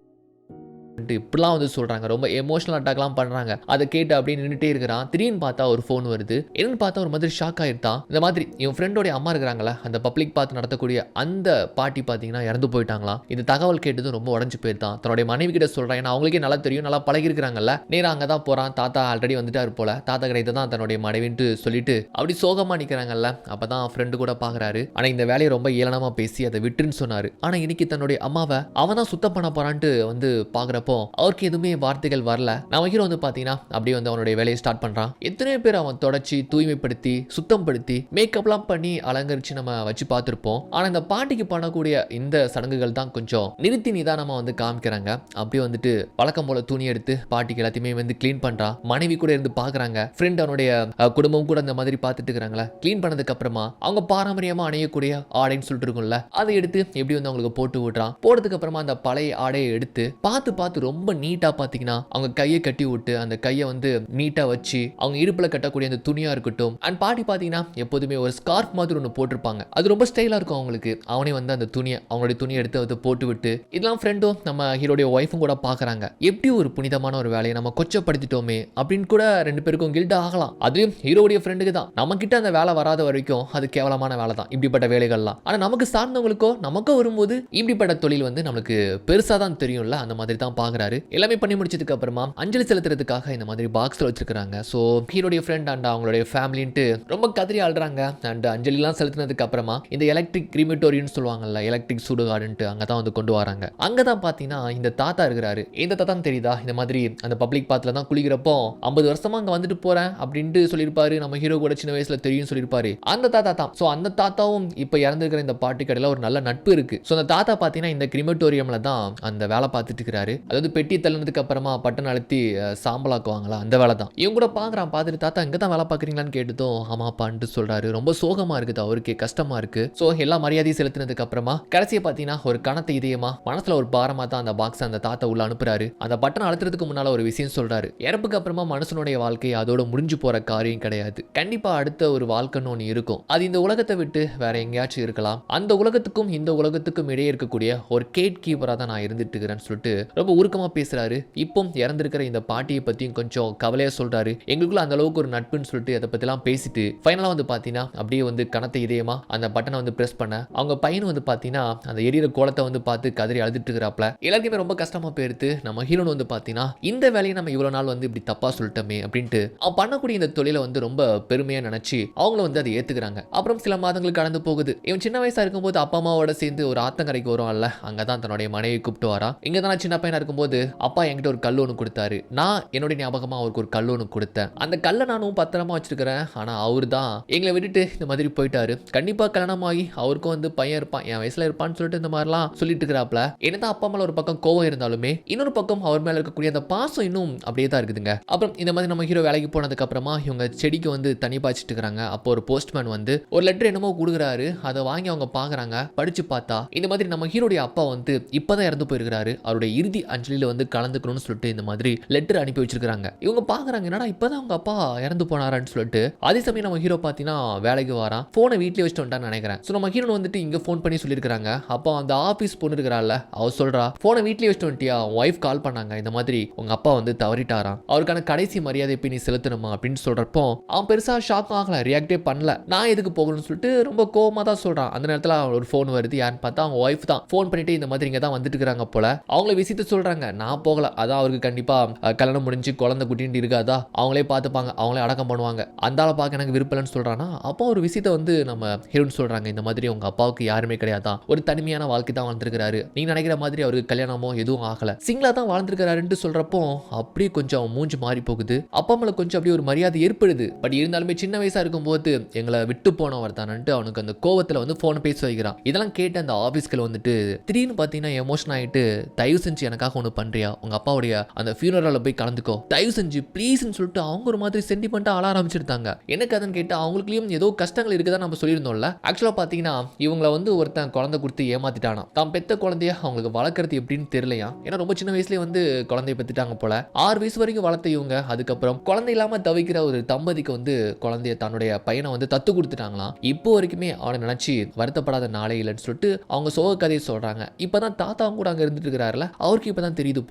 சொல்லிட்டு இப்படிலாம் வந்து சொல்றாங்க. ரொம்ப எமோஷனல் அட்டாக்லாம் பண்றாங்க. அதை கேட்டு அப்படியே நின்றுட்டே இருக்கிறான். திடீர்னு பார்த்தா ஒரு ஃபோன் வருது. என்னன்னு பார்த்தா ஒரு மாதிரி ஷாக் ஆயிட்டான். இந்த மாதிரி இவன் ஃப்ரெண்டோட அம்மா இருக்கிறாங்களா, அந்த பப்ளிக் பார்த்து நடத்தக்கூடிய அந்த பாட்டி பார்த்தீங்கன்னா இறந்து போயிட்டாங்களாம். இந்த தகவல் கேட்டதும் ரொம்ப உடஞ்சு போயிருந்தான். தன்னுடைய மனைவி கிட்ட சொல்றான். ஏன்னா அவங்களுக்கே நல்லா தெரியும், நல்லா பழகி இருக்கிறாங்கல்ல. நேரா அங்கே தான் போறான். தாத்தா ஆல்ரெடி வந்துட்டாரு போல. தாத்தா கிட்ட தான் தன்னுடைய மனைவின்ட்டு சொல்லிட்டு அப்படி சோகமா நிற்கிறாங்கல்ல. அப்பதான் ஃப்ரெண்டு கூட பார்க்குறாரு. ஆனால் இந்த வேலையை ரொம்ப ஏளனமா பேசி அதை விட்டுன்னு சொன்னாரு. ஆனால் இன்னைக்கு தன்னுடைய அம்மாவை அவன் தான் சுத்தம் பண்ண போறான்ட்டு வந்து பார்க்குறப்போ அவருக்கு எதுவுமே வார்த்தைகள் வரல. நம்ம ஹீரோ வந்து பார்த்தீங்கன்னா அப்படியே வந்து அவனுடைய வேலையை ஸ்டார்ட் பண்றான். எத்தனையோ பேர் அவன் தொடச்சி தூய்மைப்படுத்தி சுத்தப்படுத்தி மேக்கப்லாம் பண்ணி அலங்கரிச்சு நம்ம வச்சு பார்த்துருப்போம். ஆனால் இந்த பாட்டிக்கு பண்ணக்கூடிய இந்த சடங்குகள் தான் கொஞ்சம் நிறுத்தி நிதானமா வந்து காமிக்கிறாங்க. அப்படியே வந்துட்டு வழக்கம் போல துணி எடுத்து பாட்டிக்கு எல்லாத்தையுமே வந்து கிளீன் பண்றா. மனைவி கூட இருந்து பாக்குறாங்க. ஃப்ரெண்ட் அவனுடைய குடும்பம் கூட இந்த மாதிரி பார்த்துட்டு இருக்கிறாங்களா. கிளீன் பண்ணதுக்கு அப்புறமா அவங்க பாரம்பரியமா அணியக்கூடிய ஆடைன்னு சொல்லிட்டு இருக்கும்ல, அதை எடுத்து எப்படி வந்து அவங்களுக்கு போட்டு விடுறான். போட்டதுக்கு அப்புறமா அந்த பழைய ஆடையை எடுத்து பார்த்து ரொம்ப நீட்டா பாத்தீங்கன்னா அவங்க கையை கட்டி விட்டு அந்த கையை வந்து நீட்டா வச்சு அவங்க இடுப்புல கட்டக்கூடிய அந்த துணியா இருக்கட்டும். அண்ட் பாட்டி பாத்தீங்கன்னா எப்போதுமே ஒரு ஸ்கார்ஃப் மாதிரி ஒன்று போட்டிருப்பாங்க. அது ரொம்ப ஸ்டைலா இருக்கும் அவங்களுக்கு. அவனே வந்து அந்த துணியை அவங்களுடைய துணியை எடுத்து அதை போட்டு விட்டு இதெல்லாம் ஃப்ரெண்டும் நம்ம ஹீரோடைய ஒய்ஃபும் கூட பாக்குறாங்க. எப்படி ஒரு புனிதமான ஒரு வேலையை நம்ம கொச்சப்படுத்திட்டோமே அப்படின்னு கூட ரெண்டு பேருக்கும் கில்ட் ஆகலாம். அதுவும் ஹீரோடைய ஃப்ரெண்டுக்கு தான். நம்ம கிட்ட அந்த வேலை வராத வரைக்கும் அது கேவலமான வேலை தான் இப்படிப்பட்ட வேலைகள்லாம். ஆனா நமக்கு சார்ந்தவங்களுக்கோ நமக்கு வரும்போது இப்படிப்பட்ட தொழில் வந்து நமக்கு பெருசா தான் தெரியும்ல. அந்த மாதிரி தான் பாக்குறாரு. எல்லாமே பண்ணி முடிச்சதுக்கு அப்புறமா அஞ்சலி செலுத்துறதுக்காக இந்த மாதிரி பாக்ஸ்ல வச்சிருக்காங்க. சோ ஹீரோடைய ஃப்ரெண்ட் அண்ட் அவங்களுடைய ஃபேமிலின்ட்டு ரொம்ப கதறி ஆள்றாங்க. அண்ட் அஞ்சலிலாம் செலுத்தினதுக்கு அப்புறமா இந்த எலக்ட்ரிக் கிரிமிட்டோரியன் சொல்லுவாங்கல்ல, எலக்ட்ரிக் சுடுகாடுன்ட்டு அங்கதான் வந்து கொண்டு வராங்க. அங்கதான் பாத்தீங்கன்னா இந்த தாத்தா இருக்கிறாரு. இந்த தாத்தா தெரியுதா, இந்த மாதிரி அந்த பப்ளிக் பாத்துல தான் குளிக்கிறப்போ 50 வருஷமா அங்க வந்துட்டு போறேன் அப்படின்ட்டு சொல்லியிருப்பாரு. நம்ம ஹீரோ கூட சின்ன வயசுல தெரியும் சொல்லியிருப்பாரு. அந்த தாத்தா தான். சோ அந்த தாத்தாவும் இப்ப இறந்துருக்கிற இந்த பாட்டி கடையில ஒரு நல்ல நட்பு இருக்கு. சோ அந்த தாத்தா பாத்தீங்கன்னா இந்த கிரிமிட்டோரியம்ல தான் அந்த வேலை பார்த்துட்டு இருக்கிறாரு. அதாவது பெட்டி தள்ளினதுக்கு அப்புறமா பட்டன் அழுத்தி சாம்பலாக்குவாங்களா, அந்த வேலை தான். இவங்க கூட பாக்குறான். பார்த்துட்டு தாத்தா இங்க தான் வேலை பாக்குறீங்களான்னு கேட்டதும் ஆமாப்பான்ட்டு சொல்றாரு. ரொம்ப சோகமா இருக்குது அவருக்கு, கஷ்டமா இருக்கு. சோ எல்லா மரியாதையும் செலுத்தினதுக்கு அப்புறமா கடைசியை பாத்தீங்கன்னா ஒரு கணத்தை இதயமா மனசுல ஒரு பாரமா தான் அந்த பாக்ஸ் அந்த தாத்தா உள்ள அனுப்புறாரு. அந்த பட்டன் அழுத்துறதுக்கு முன்னால ஒரு விஷயம் சொல்றாரு. இறப்புக்கு அப்புறமா மனுஷனுடைய வாழ்க்கை அதோட முடிஞ்சு போற காரியம் கிடையாது. கண்டிப்பா அடுத்த ஒரு வாழ்க்கைன்னு ஒன்று இருக்கும். அது இந்த உலகத்தை விட்டு வேற எங்கேயாச்சும் இருக்கலாம். அந்த உலகத்துக்கும் இந்த உலகத்துக்கும் இடையே இருக்கக்கூடிய ஒரு கேட் கீப்பரா தான் நான் இருந்துட்டு இருக்கிறேன்னு சொல்லிட்டு ரொம்ப உருக்கமா பேசுறாரு. இப்போ இறந்திருக்கிற இந்த பாட்டியை பத்தியும் கொஞ்சம் கவலையா சொல்றாரு. எங்களுக்குள்ள அந்த அளவுக்கு ஒரு நட்புன்னு சொல்லிட்டு அதை பத்திலாம் பேசிட்டு ஃபைனலா வந்து பாத்தீங்கன்னா அப்படியே வந்து கணத்தை இதயமா அந்த பட்டனை வந்து பிரஸ் பண்ண அவங்க பையன் வந்து பாத்தீங்கன்னா அந்த எரியிற கோலத்தை வந்து பார்த்து கதறி அழுதுட்டு இருக்கிறாப்ல. எல்லாருக்குமே ரொம்ப கஷ்டமா போயிருது. நம்ம ஹீரோன் வந்து பாத்தீங்கன்னா இந்த வேலையை நம்ம இவ்வளவு நாள் வந்து இப்படி தப்பா சொல்லிட்டோமே அப்படின்ட்டு அவன் பண்ணக்கூடிய இந்த தொழிலை வந்து ரொம்ப பெருமையா நினைச்சு அவங்கள வந்து அதை ஏத்துக்கிறாங்க. அப்புறம் சில மாதங்கள் கடந்து போகுது. இவன் சின்ன வயசா இருக்கும்போது அப்பா அம்மாவோட சேர்ந்து ஒரு ஆத்தங்கரைக்கு வருவான்ல, அங்கதான் தன்னுடைய மனைவி கூப்பிட்டு வரா. இங்க தான் சின்ன பையனா இருக்கும்போது அப்பா என்கிட்ட ஒரு கல் ஒன்று கொடுத்தாரு. நான் என்னுடைய ஞாபகமா அவருக்கு ஒரு கல் ஒன்று கொடுத்தேன். அந்த கல்லை நானும் பத்திரமா வச்சிருக்கிறேன். ஆனா அவரு தான் எங்களை விட்டுட்டு இந்த மாதிரி போயிட்டாரு. கண்டிப்பா கல்யாணம் ஆகி அவருக்கும் வந்து பையன் இருப்பான், என் வயசுல இருப்பான்னு சொல்லிட்டு இந்த மாதிரிலாம் சொல்லிட்டு இருக்கிறாப்ல. என்னதான் அப்பா மேல ஒரு பக்கம் கோவம் இருந்தாலுமே இன்னொரு பக்கம் அவர் மேல இருக்கக்கூடிய அந்த பாசம் இன்னும் அப்படியே தான் இருக்குதுங்க. அப்புறம் இந்த மாதிரி நம்ம ஹீரோ வேலைக்கு போனதுக்கு அப்புறமா இவங்க செடிக்கு வந்து தண்ணி பாய்ச்சிட்டு இருக்காங்க. அப்போ ஒரு போஸ்ட்மேன் வந்து ஒரு லெட்டர் என்னமோ கொடுக்குறாரு. அதை வாங்கி அவங்க பாக்குறாங்க. படிச்சு பார்த்தா இந்த மாதிரி நம்ம ஹீரோடைய அப்பா வந்து இப்பதான் இறந்து போயிருக்கிறாரு. அவருடைய இறுதி அஞ்சலியில வந்து கலந்துக்கணும்னு சொல்லிட்டு இந்த மாதிரி லெட்டர் அனுப்பி வச்சிருக்காங்க. இவங்க பாக்குறாங்க, என்னடா இப்பதான் அவங்க அப்பா இறந்து போனாரான்னு சொல்லிட்டு. அதே சமயம் நம்ம ஹீரோ பாத்தீங்கன்னா வேலைக்கு வரான். போனை வீட்லயே வச்சுட்டு வந்துட்டான்னு நினைக்கிறேன். சோ நம்ம ஹீரோ வந்துட்டு இங்க போன் பண்ணி சொல்லியிருக்காங்க. அப்போ அந்த ஆபீஸ் பொண்ணு இருக்கிறாள், அவ சொல்றா, போனை வீட்லயே வச்சுட்டு வந்துட்டியா, ஒய்ஃப் கால் பண்ணாங்க, இந்த மாதிரி உங்க அப்பா வந்து தவறிட்டாராம், அவருக்கான கடைசி மரியாதை போய் நீ செலுத்தணுமா அப்படின்னு சொல்றப்போ அவன் பெருசா ஷாக் ஆகல, ரியாக்டே பண்ணல. நான் எதுக்கு போகணும்னு சொல்லிட்டு ரொம்ப கோவமா தான் சொல்றான். அந்த நேரத்துல ஒரு போன் வருது. யாருன்னு பார்த்தா அவங்க ஒய்ஃப் தான். போன் பண்ணிட்டு இந்த மாதிரி இங்க தான் வந்துட்டு இருக்காங்க போல. அவங்கள விசித்து சொல்றாங்க. நான் போகல, அதான் அவருக்கு கண்டிப்பா கல்யாணம் முடிஞ்சு குழந்தை குட்டின்னு இருக்காதா, அவங்களே பார்த்துப்பாங்க, அவங்களே அடக்கம் பண்ணுவாங்க, அந்த ஆளை பார்க்க எனக்கு விருப்பலன்னு சொல்றானா. அப்போ ஒரு விஷயத்தை வந்து நம்ம ஹீரோன்னு சொல்றாங்க, இந்த மாதிரி உங்க அப்பாவுக்கு யாருமே கிடையாதான், ஒரு தனிமையான வாழ்க்கை தான் வாழ்ந்துருக்காரு, நீங்க நினைக்கிற மாதிரி அவருக்கு கல்யாணமோ எதுவும் ஆகல, சிங்கிளா தான் வாழ்ந்துருக்காருன்னு சொல்றப்போ அப்படியே கொஞ்சம் மூஞ்சி மாறி போகுது. அப்பா மேல கொஞ்சம் அப்படியே ஒரு மரியாதை ஏற்படுது. பட் இருந்தாலுமே சின்ன வயசா இருக்கும்போது எங்களை விட்டு போனவர் தானன்ட்டு அவனுக்கு அந்த கோவத்துல வந்து போன் பேச வைக்கிறான். இதெல்லாம் கேட்டு அந்த ஆபீஸ்க்கு வந்துட்டு திடீர்னு பாத்தீங்கன்னா எமோஷன் ஆயிட்டு, தயவு செஞ்சு எனக்காக ஒன்று பண்றியா, உங்க அப்பாவுடைய அந்த ஃபியூனரல்ல போய் கலந்துக்கோ, தயவு செஞ்சு ப்ளீஸ்ன்னு சொல்லிட்டு அவங்க ஒரு மாதிரி சென்டிமெண்டா அழ ஆரம்பிச்சிருந்தாங்க. என்ன கதைன்னு கேட்டு அவங்களுக்குலயும் ஏதோ கஷ்டங்கள் இருக்குதான் நம்ம சொல்லியிருந்தோம்ல. ஆக்சுவலா பாத்தீங்கன்னா இவங்களை வந்து ஒருத்தன் குழந்தை கொடுத்து ஏமாத்திட்டானா. தான் பெத்த குழந்தைய அவங்களுக்கு வளர்க்கறது எப்படின்னு தெரியலையா. ஏன்னா ரொம்ப சின்ன வயசுலயே வந்து குழந்தைய பெத்துட்டாங்க போல. 6 வயசு வரைக்கும் வளர்த்த இவங்க அதுக்கப்புறம் குழந்தை இல்லாம தவிக்கிற ஒரு தம்பதிக்கு வந்து குழந்தைய தன்னுடைய பையனை வந்து தத்து கொடுத்துட்டாங்களாம். இப்போ வரைக்குமே அவனை நினைச்சு வருத்தப்படாத நாளே இல்லைன்னு சொல்லிட்டு அவங்க சோக கதையை சொல்றாங்க. இப்பதான் தாத்தாவும் கூட அங்க இருந்துட்டு இருக்கிறாருல, அவருக்கு இப்பதான் தெரியுது.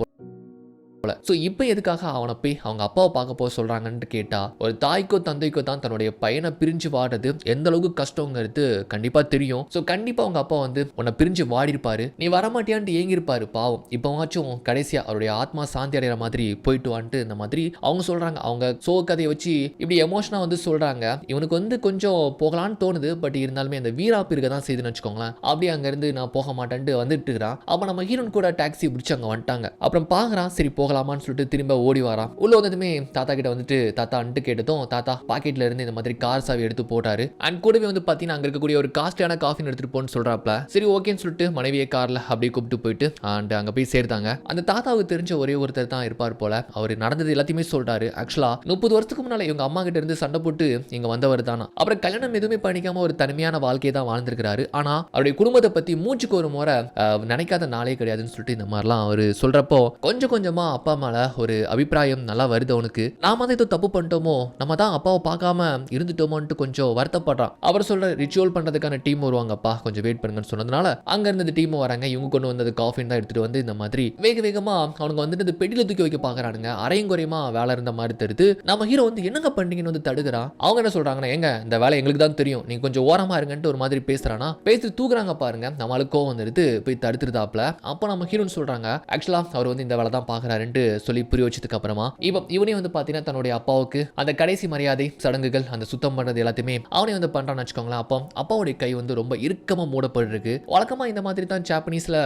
போல. ஸோ இப்போ எதுக்காக அவனை போய் அவங்க அப்பாவை பார்க்க போக சொல்றாங்கன்னு கேட்டா, ஒரு தாய்க்கோ தந்தைக்கோ தான் தன்னுடைய பையனை பிரிஞ்சு வாடுறது எந்த அளவுக்கு கஷ்டங்கிறது கண்டிப்பா தெரியும். ஸோ கண்டிப்பா அவங்க அப்பா வந்து உன்னை பிரிஞ்சு வாடிருப்பாரு, நீ வரமாட்டியான்ட்டு ஏங்கிருப்பாரு பாவம். இப்போவாச்சும் கடைசியா அவருடைய ஆத்மா சாந்தி அடைகிற மாதிரி போயிட்டு வான்ட்டு இந்த மாதிரி அவங்க சொல்றாங்க. அவங்க சோக கதையை வச்சு இப்படி எமோஷனா வந்து சொல்றாங்க. இவனுக்கு வந்து கொஞ்சம் போகலான்னு தோணுது, பட் இருந்தாலுமே அந்த வீராப்பு இருக்க தான் செய்துன்னு வச்சுக்கோங்களேன். அப்படியே அங்கேருந்து நான் போக மாட்டேன்ட்டு வந்துட்டு இருக்கிறான். அப்போ நம்ம ஹீரோன் கூட டாக்ஸி பிடிச்சி அங்கே வந்துட்டாங்க. அப்புறம் பார்க்குறான், சரி போகலாமான்னு சொல்லிட்டு திரும்ப ஓடி வரான். உள்ள வந்ததுமே தாத்தா கிட்ட வந்துட்டு தாத்தா அன்ட்டு கேட்டதும் தாத்தா பாக்கெட்ல இருந்து இந்த மாதிரி கார் சாவி எடுத்து போட்டாரு. அண்ட் கூடவே வந்து பார்த்தீங்கன்னா அங்கே இருக்கக்கூடிய ஒரு காஸ்ட்லியான காஃபின்னு எடுத்துட்டு போன்னு சொல்றாப்ல. சரி ஓகேன்னு சொல்லிட்டு மனைவியை கார்ல அப்படியே கூப்பிட்டு போயிட்டு அண்ட் அங்கே போய் சேர்த்தாங்க. அந்த தாத்தாவுக்கு தெரிஞ்ச ஒரே ஒருத்தர் தான் இருப்பார் போல. அவர் நடந்தது எல்லாத்தையுமே சொல்றாரு. ஆக்சுவலா 30 வருஷத்துக்கு முன்னால இவங்க அம்மா கிட்ட இருந்து சண்டை போட்டு இங்க வந்தவர் தானா. அப்புறம் கல்யாணம் எதுவுமே பண்ணிக்காம ஒரு தனிமையான வாழ்க்கையை தான் வாழ்ந்திருக்கிறாரு. ஆனா அவருடைய குடும்பத்தை பத்தி மூச்சுக்கு ஒரு முறை நினைக்காத நாளே கிடையாதுன்னு சொல்லிட்டு இந்த மாதிரிலாம் அவர் சொல்றப்போ கொஞ்சம் கொஞ்சமா அப்பா மேல ஒரு அபிப்பிராயம் நல்லா வருது அவனுக்கு. நாம தான் ஏதோ தப்பு பண்ணிட்டோமோ, நம்ம தான் அப்பாவை பார்க்காம இருந்துட்டோமோன்ட்டு கொஞ்சம் வருத்தப்படுறான். அவர் சொல்ற ரிச்சுவல் பண்றதுக்கான டீம் வருவாங்கப்பா, கொஞ்சம் வெயிட் பண்ணுங்கன்னு சொன்னதுனால அங்க இருந்து டீம் வராங்க. இவங்க கொண்டு வந்தது காஃபின் தான் எடுத்துட்டு வந்து இந்த மாதிரி வேக வேகமா அவனுக்கு வந்துட்டு பெட்டியில தூக்கி வைக்க பாக்குறானுங்க. அரையும் குறையுமா வேலை இருந்த மாதிரி தெரியுது. நம்ம ஹீரோ வந்து என்னங்க பண்ணீங்கன்னு வந்து தடுக்கிறான். அவங்க என்ன சொல்றாங்கன்னா, எங்க இந்த வேலை எங்களுக்கு தான் தெரியும், நீங்க கொஞ்சம் ஓரமா இருங்கன்ட்டு ஒரு மாதிரி பேசுறானா. பேசி தூக்குறாங்க பாருங்க. நம்மளுக்கு கோவம் வந்துடுது, போய் தடுத்துருதாப்ல. அப்போ நம்ம ஹீரோன்னு சொல்றாங்க, ஆக்சுவலா அவர் வந்து இந்த வேலை தான் பாக்குறாருன்ட்டு சொல்லி புரிய வச்சதுக்கு அப்புறமா இவனே வந்து பாத்தீங்கன்னா தன்னுடைய அப்பாவுக்கு அந்த கடைசி மரியாதை சடங்குகள் அந்த சுத்தம் பண்றது எல்லாத்தையுமே அவனே வந்து பண்றான்னு வச்சுக்கோங்களேன். அப்போ அப்பாவுடைய கை வந்து ரொம்ப இறுக்கமா மூடப்பட்டிருக்கு. வழக்கமா இந்த மாதிரி தான் ஜாப்பனீஸ்ல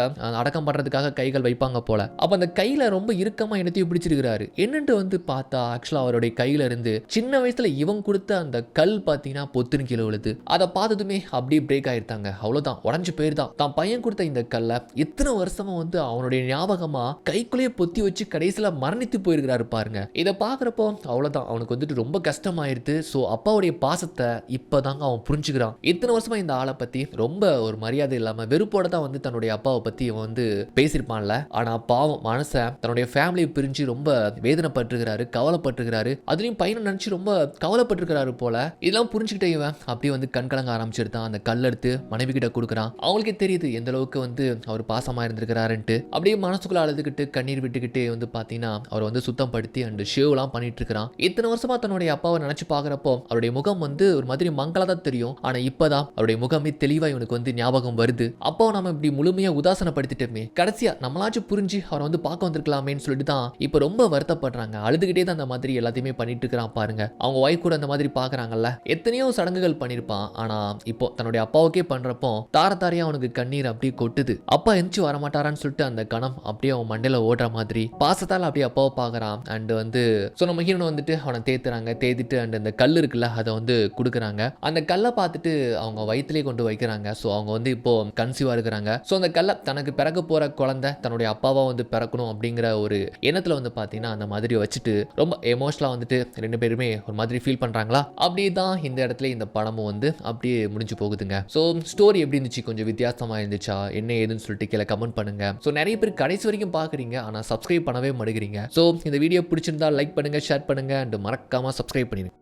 அடக்கம் பண்றதுக்காக கைகள் வைப்பாங்க போல. அப்ப அந்த கையில ரொம்ப இறுக்கமா என்னத்தையும் பிடிச்சிருக்கிறாரு. என்னன்ட்டு வந்து பார்த்தா ஆக்சுவலா அவருடைய கையில இருந்து சின்ன வயசுல இவன் கொடுத்த அந்த கல் பாத்தீங்கன்னா பொத்துன்னு கீழே விழுது. அதை பார்த்ததுமே அப்படியே பிரேக் ஆயிருந்தாங்க. அவ்வளவுதான், உடஞ்சு போயிருதான். தான் பையன் கொடுத்த இந்த கல்லை இத்தனை வருஷமா வந்து அவனுடைய ஞாபகமா கைக்குள்ளேயே பொத்தி வச்சு கடைசியில மரணித்து போயிருக்கிறாரு பாருங்க. இதை பாக்குறப்போ அவ்வளவுதான், அவனுக்கு வந்துட்டு ரொம்ப கஷ்டமாயிருது. ஸோ அப்பாவுடைய பாசத்தை இப்பதாங்க அவன் புரிஞ்சுக்கிறான். இத்தனை வருஷமா இந்த ஆளை பத்தி ரொம்ப ஒரு மரியாதை இல்லாம வெறுப்போட தான் வந்து தன்னுடைய அப்பாவை பத்தி இவன் வந்து பேசியிருப்பான்ல. ஆனா பாவம் மனசை தன்னுடைய ஃபேமிலியை பிரிஞ்சு ரொம்ப வேதனைப்பட்டிருக்கிறாரு, கவலைப்பட்டிருக்கிறாரு. அதுலயும் பையனை நினைச்சு ரொம்ப கவலைப்பட்டிருக்கிறாரு போல. இதெல்லாம் புரிஞ்சுக்கிட்டே இவன் அப்படியே வந்து கண்கலங்க ஆரம்பிச்சிருந்தான். அந்த கல்லெடுத்து மனைவி கிட்ட கொடுக்குறான். அவங்களுக்கே தெரியுது எந்த அளவுக்கு வந்து அவர் பாசமா இருந்திருக்கிறாருன்ட்டு. அப்படியே மனசுக்குள்ள அழுதுகிட்டு கண்ணீர் விட்டுக்கிட்டே வந்து பாத்தீங்கன்னா அவர் வந்து சுத்தம் படுத்தி அண்ட் ஷேவ்லாம் பண்ணிட்டு இருக்கிறான். இத்தனை வருஷமா தன்னுடைய அப்பாவை நினைச்சு பாக்குறப்போ அவருடைய முகம் வந்து ஒரு மாதிரி மங்களா தான் தெரியும். ஆனா இப்பதான் அவருடைய முகமே தெளிவா இவனுக்கு வந்து ஞாபகம் வருது. அப்போ நம்ம இப்படி முழுமையா உதாசனப்படுத்திட்டோமே, கடைசியா நம்மளாச்சும் புரிஞ்சு அவரை வந்து பார்க்க வந்திருக்கலாமேன்னு சொல்லிட்டு தான் இப்ப ரொம்ப வருத்தப்படுறாங்க. அழுதுகிட்டே தான் அந்த மாதிரி எல்லாத்தையுமே பண்ணிட்டு இருக்கிறான் பாருங்க. அவங்க ஒய்ஃப் கூட அந்த மாதிரி பாக்குறாங்கல்ல. எத்தனையோ சடங்குகள் பண்ணிருப்பான். ஆனா இப்போ தன்னுடைய அப்பாவுக்கே பண்றப்போ தார தாரையா அவனுக்கு கண்ணீர் அப்படியே கொட்டுது. அப்பா எந்திச்சு வரமாட்டாரான்னு சொல்லிட்டு அந்த கணம் அப்படியே அவன் மண்டையில ஓடுற மாதிரி பாசத்தால் அப்படியே அப்பாவை பாக்குறான். அண்ட் வந்து நம்ம ஹீரோ வந்துட்டு அவனை தேத்துறாங்க. தேத்திட்டு அண்ட் அந்த கல் இருக்குல்ல அதை வந்து கொடுக்குறாங்க. அந்த கல்லை பார்த்துட்டு அவங்க வயிற்றுலேயே கொண்டு வைக்கிறாங்க. ஸோ அவங்க வந்து இப்போ கன்சீவா இருக்கிறாங்க. ஸோ அந்த கல்லை தனக்கு பிறக்க போற குழந்தை தன்னுடைய அப்பாவா வந்து பிறக்கணும் அப்படிங்கிற ஒரு எண்ணத்துல வந்து பாத்தீங்கன்னா அந்த மாதிரி வச்சுட்டு ரொம்ப எமோஷனலா வந்துட்டு ரெண்டு பேருமே ஒரு மாதிரி ஃபீல் பண்றாங்களா. அப்படியே தான் இந்த இடத்துல இந்த படமும் வந்து அப்படியே முடிஞ்சு போகுதுங்க. ஸோ ஸ்டோரி எப்படி இருந்துச்சு, கொஞ்சம் வித்தியாசமா இருந்துச்சா என்ன ஏதுன்னு சொல்லிட்டு கீழே கமெண்ட் பண்ணுங்க. ஸோ நிறைய பேர் கடைசி வரைக்கும் பாக்குறீங்க, ஆனா சப்ஸ்கிரைப் பண்ணவே மாட்டேங்கிறீங்க. ஸோ இந்த வீடியோ பிடிச்சிருந்தா லைக் பண்ணுங்க, ஷேர் பண்ணுங்க அண்ட் மறக்காம சப்ஸ்கிரைப் பண்ணிடுங்க.